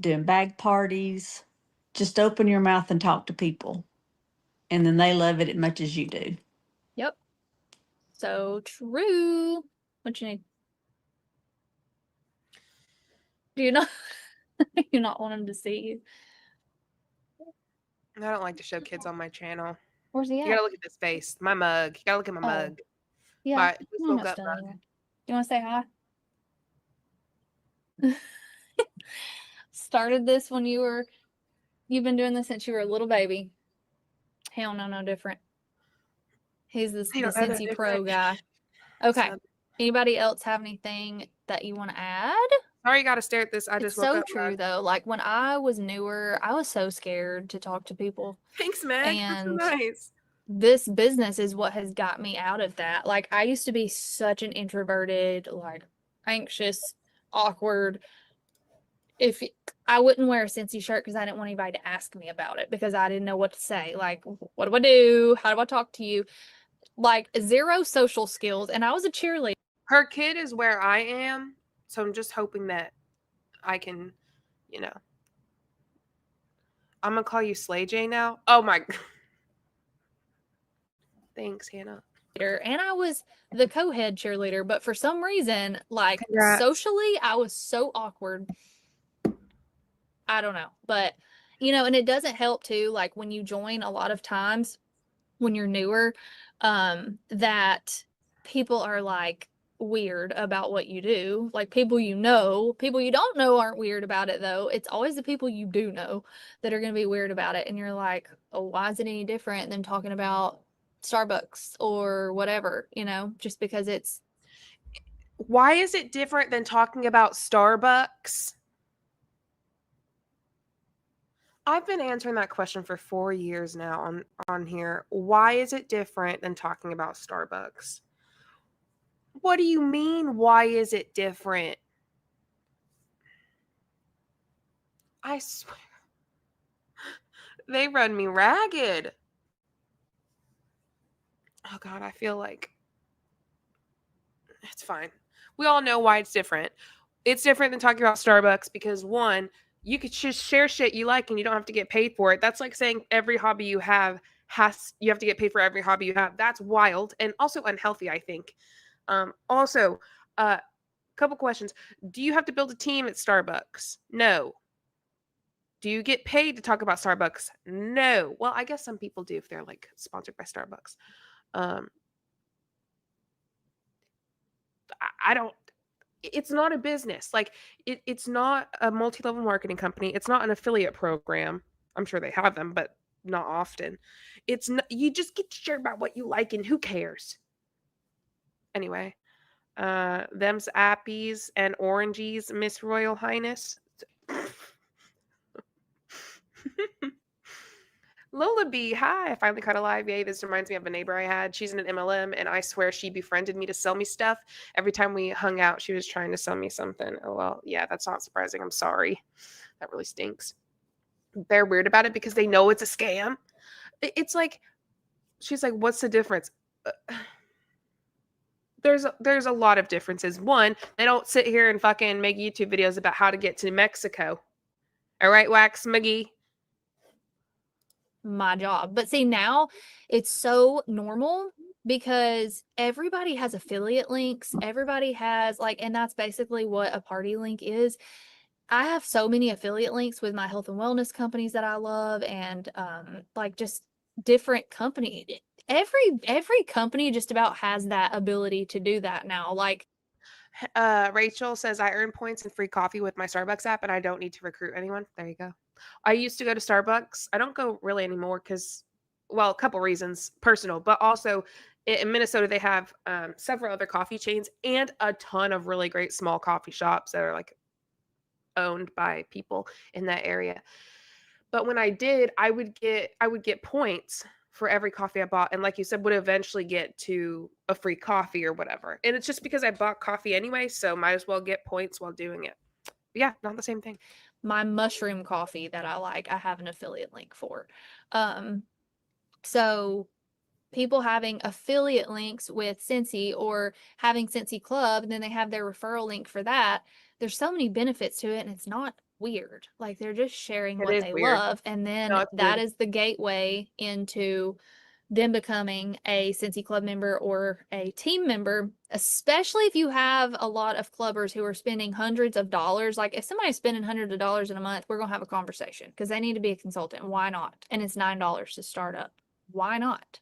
doing bag parties. Just open your mouth and talk to people. And then they love it as much as you do. Yep. So true. What you need? Do you not you not want him to see you? I don't like to show kids on my channel. Where's he You at? gotta look at this face. My mug. You gotta look at my mug. Yeah. My just I'm woke not up still mug. anywhere. You want to say hi? Started this when you've been doing this since you were a little baby. He don't know no different. He's the He don't know no Scentsy Pro different. guy. Okay. So- Anybody else have anything that you want to add? Sorry you gotta stare at this. I It's just woke so up true mug. though. Like when I was newer, I was so scared to talk to people. Thanks, Meg. That's so And nice. this business is what has got me out of that. Like I used to be such an introverted, like anxious, awkward. If I wouldn't wear a Scentsy shirt because I didn't want anybody to ask me about it because I didn't know what to say. Like, what do I do? How do I talk to you? Like zero social skills. And I was a cheerleader. Her kid is where I am, so I'm just hoping that I can, you know. I'm gonna call you Slay J now. Oh my. Thanks, Hannah. And I was the co-head cheerleader, but for some reason, like Congrats. socially, I was so awkward. I don't know, but and it doesn't help too, like when you join a lot of times when you're newer, that people are like weird about what you do. Like people you don't know aren't weird about it though. It's always the people you do know that are going to be weird about it. And you're like, oh, why is it any different than talking about Starbucks or whatever, just because it's. Why is it different than talking about Starbucks? I've been answering that question for 4 years now on here. Why is it different than talking about Starbucks? What do you mean, why is it different? I swear. They run me ragged. Oh God, I feel like it's fine. We all know why it's different. It's different than talking about Starbucks because one, you could just share shit you like and you don't have to get paid for it. That's like saying every hobby you have you have to get paid for every hobby you have. That's wild and also unhealthy, I think. Also, couple questions. Do you have to build a team at Starbucks? No. Do you get paid to talk about Starbucks? No. Well, I guess some people do if they're like sponsored by Starbucks. I don't. It's not a business. Like it's not a multi-level marketing company. It's not an affiliate program. I'm sure they have them, but not often. It's not, you just get to share about what you like and who cares. Anyway, them's appies and orangies, Miss Royal Highness. Lola B, hi. I finally caught a live. Yay, this reminds me of a neighbor I had. She's in an MLM, and I swear she befriended me to sell me stuff. Every time we hung out, she was trying to sell me something. Oh, well, yeah, that's not surprising. I'm sorry. That really stinks. They're weird about it because they know it's a scam. It's like, she's like, what's the difference? There's a lot of differences. One, they don't sit here and fucking make YouTube videos about how to get to Mexico. All right, Wax McGee. My job. But see, now it's so normal because everybody has affiliate links. Everybody has and that's basically what a party link is. I have so many affiliate links with my health and wellness companies that I love, and like just different company. Every company just about has that ability to do that now. Like, Rachel says I earn points and free coffee with my Starbucks app, and I don't need to recruit anyone. There you go. I used to go to Starbucks. I don't go really anymore because, well, a couple reasons, personal, but also in Minnesota they have several other coffee chains and a ton of really great small coffee shops that are like owned by people in that area. But when I did, I would get points for every coffee I bought, and like you said, would eventually get to a free coffee or whatever. And it's just because I bought coffee anyway, so might as well get points while doing it. Yeah, not the same thing. my mushroom coffee that I like, I have an affiliate link for. So people having affiliate links with Scentsy or having Scentsy Club, and then they have their referral link for that. There's so many benefits to it, and it's not weird. Like, they're just sharing It what is they weird. love, and then No, it's that weird. is the gateway into them becoming a Scentsy Club member or a team member, especially if you have a lot of clubbers who are spending hundreds of dollars. Like, if somebody's spending hundreds of dollars in a month, we're going to have a conversation because they need to be a consultant. Why not? And it's $9 to start up. Why not?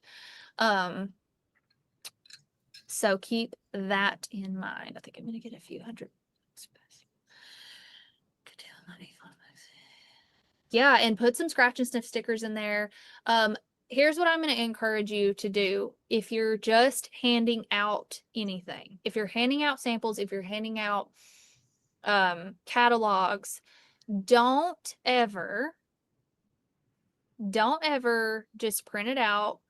So keep that in mind. I think I'm gonna get a few hundred. Yeah, and put some scratch and sniff stickers in there. Here's what I'm going to encourage you to do if you're just handing out anything. If you're handing out samples, if you're handing out catalogs, don't ever just print it out.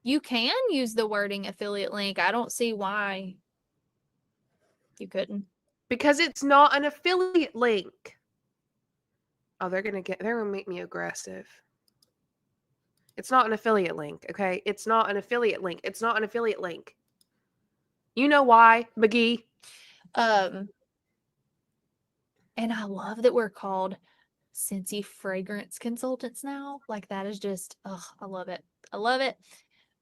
You can use the wording affiliate link. I don't see why you couldn't. Because it's not an affiliate link. Oh, they're gonna make me aggressive. It's not an affiliate link, okay? It's not an affiliate link. It's not an affiliate link. You know why, McGee? And I love that we're called Scentsy fragrance consultants now. Like, that is just, oh, I love it. I love it.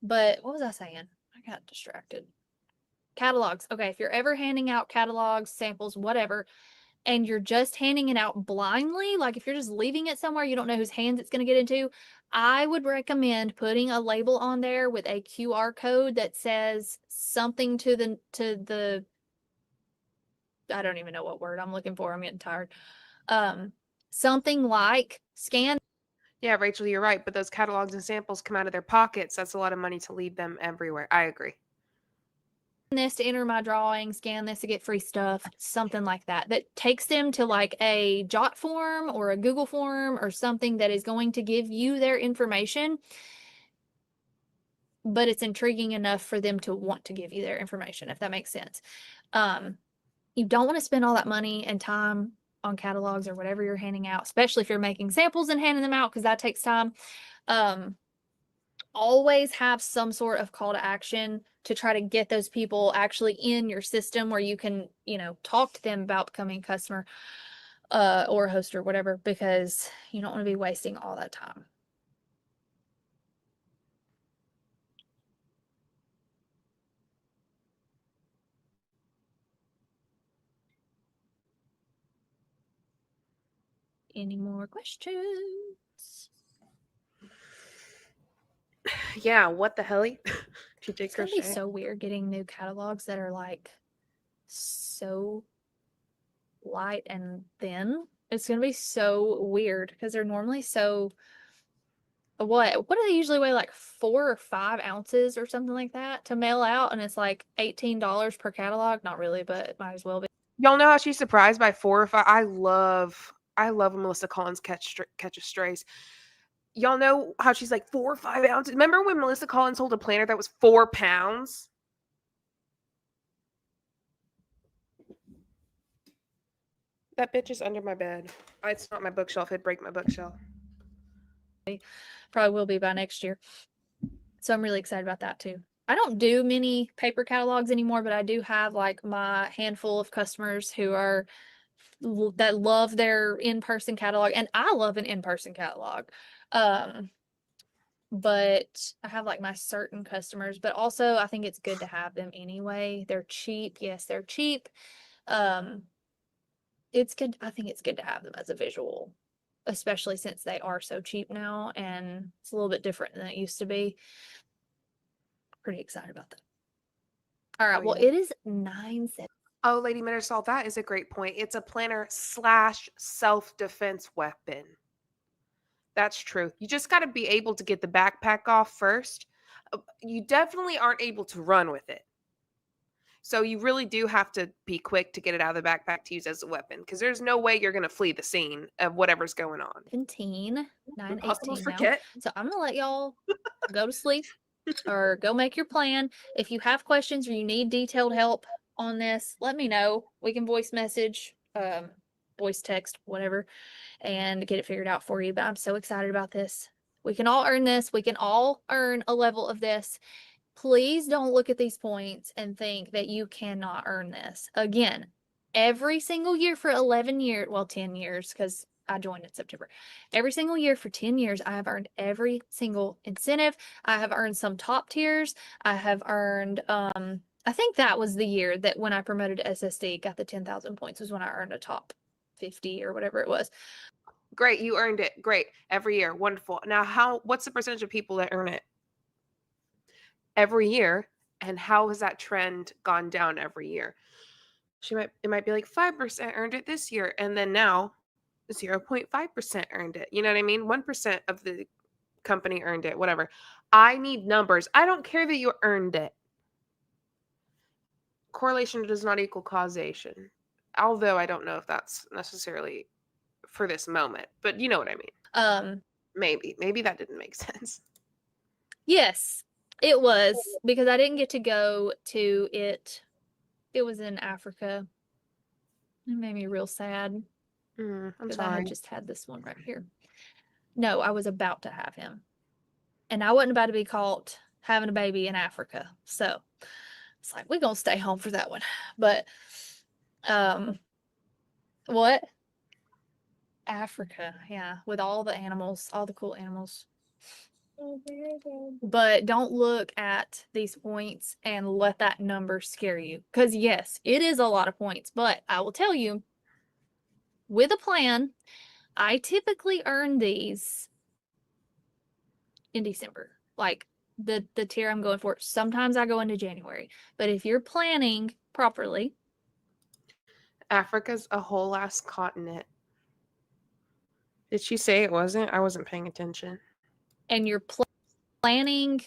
But what was I saying? I got distracted. Catalogs. Okay, if you're ever handing out catalogs, samples, whatever, and you're just handing it out blindly, like if you're just leaving it somewhere, you don't know whose hands it's going to get into, I would recommend putting a label on there with a QR code that says something to the I don't even know what word I'm looking for. I'm getting tired. Something like scan Yeah, Rachel, you're right. But those catalogs and samples come out of their pockets. That's a lot of money to leave them everywhere. I agree. this to enter my drawing, scan this to get free stuff, something like that. That takes them to like a Jot form or a Google form or something that is going to give you their information, but it's intriguing enough for them to want to give you their information, if that makes sense. You don't want to spend all that money and time on catalogs or whatever you're handing out, especially if you're making samples and handing them out, because that takes time. Always have some sort of call to action to try to get those people actually in your system where you can, talk to them about becoming a customer or a host or whatever, because you don't want to be wasting all that time. Any more questions? Yeah, what the hell? It's gonna be so weird getting new catalogs that are like so light and thin. It's gonna be so weird because they're normally so what do they usually weigh, like 4 or 5 ounces or something like that to mail out, and it's like $18 per catalog. Not really, but it might as well be. Y'all know how she's surprised by 4 or 5. I love when Melissa Collins catches strays. Y'all know how she's like 4 or 5 ounces. Remember when Melissa Collins sold a planner that was 4 pounds? That bitch is under my bed. It's not my bookshelf. It'd break my bookshelf. Probably will be by next year. So I'm really excited about that too. I don't do many paper catalogs anymore, but I do have like my handful of customers who are that love their in-person catalog, and I love an in-person catalog. But I have like my certain customers, but also I think it's good to have them anyway. They're cheap. Yes, they're cheap. It's good. I think it's good to have them as a visual, especially since they are so cheap now and it's a little bit different than it used to be. Pretty excited about that. All right. Oh, Well, yeah. it is 9:07. Oh, Lady Mittersall, that is a great point. It's a planner / self-defense weapon. That's true. You just got to be able to get the backpack off first. You definitely aren't able to run with it. So you really do have to be quick to get it out of the backpack to use as a weapon, because there's no way you're going to flee the scene of whatever's going on. 17, Impossible to 9:18 now. forget. So I'm gonna let y'all go to sleep or go make your plan. If you have questions or you need detailed help on this, let me know. We can voice message, voice text, whatever, and get it figured out for you. But I'm so excited about this. We can all earn this. We can all earn a level of this. Please don't look at these points and think that you cannot earn this. Again, every single year for 11 years, well, 10 years, because I joined in September. Every single year for 10 years, I have earned every single incentive. I have earned some top tiers. I have earned, I think that was the year that when I promoted to SSD, got the 10,000 points was when I earned a top 50 or whatever it was. Great, you earned it. Great. Every year. Wonderful. Now, what's the percentage of people that earn it every year, and how has that trend gone down every year? It might be like 5% earned it this year, and then now 0.5% earned it. You know what I mean? 1% of the company earned it, whatever. I need numbers. I don't care that you earned it. Correlation does not equal causation. Although I don't know if that's necessarily for this moment, but you know what I mean. Maybe that didn't make sense. Yes, it was, because I didn't get to go to it. It was in Africa. It made me real sad I'm because I sorry. had just had this one right here. No, I was about to have him. And I wasn't about to be caught having a baby in Africa. So it's like, we're gonna stay home for that one. But what? Africa, yeah, with all the animals, all the cool animals. But don't look at these points and let that number scare you. Because yes, it is a lot of points, but I will tell you, with a plan, I typically earn these in December. Like the tier I'm going for. Sometimes I go into January. But if you're planning properly, Africa's a whole ass continent. Did she say it wasn't? I wasn't paying attention. and you're planning,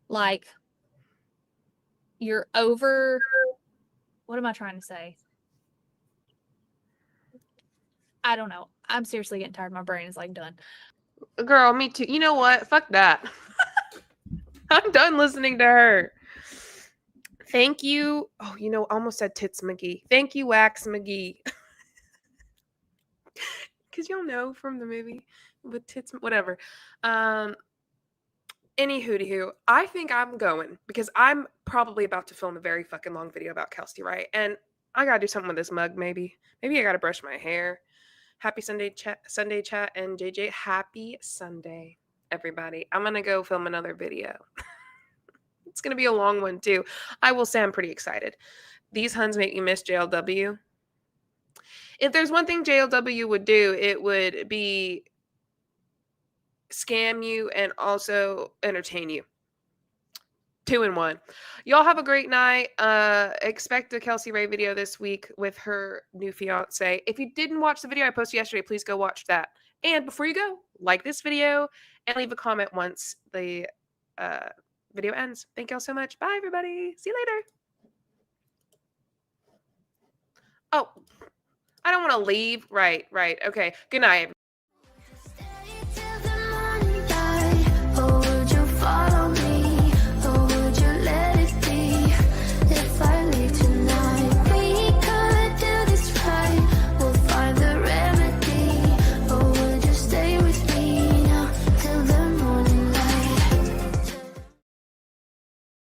like, you're over, what am I trying to say? I don't know. I'm seriously getting tired. My brain is like done. Girl, me too. You know what? Fuck that. I'm done listening to her. Thank you. Oh, I almost said Tits McGee. Thank you, Wax McGee. Because you'll know from the movie with Tits, whatever. Any hooty-hoo, I think I'm going because I'm probably about to film a very fucking long video about Kelsey Wright, and I gotta do something with this mug. Maybe I gotta brush my hair. Happy Sunday chat, and JJ. Happy Sunday, everybody. I'm gonna go film another video. It's gonna be a long one too. I will say I'm pretty excited. These huns make me miss JLW. If there's one thing JLW would do, it would be scam you and also entertain you. 2 in 1. Y'all have a great night. Expect a Kelsey Ray video this week with her new fiance. If you didn't watch the video I posted yesterday, please go watch that. And before you go, like this video and leave a comment once the video ends. Thank y'all so much. Bye, everybody. See you later. Oh, I don't want to leave. Right. Okay. Good night.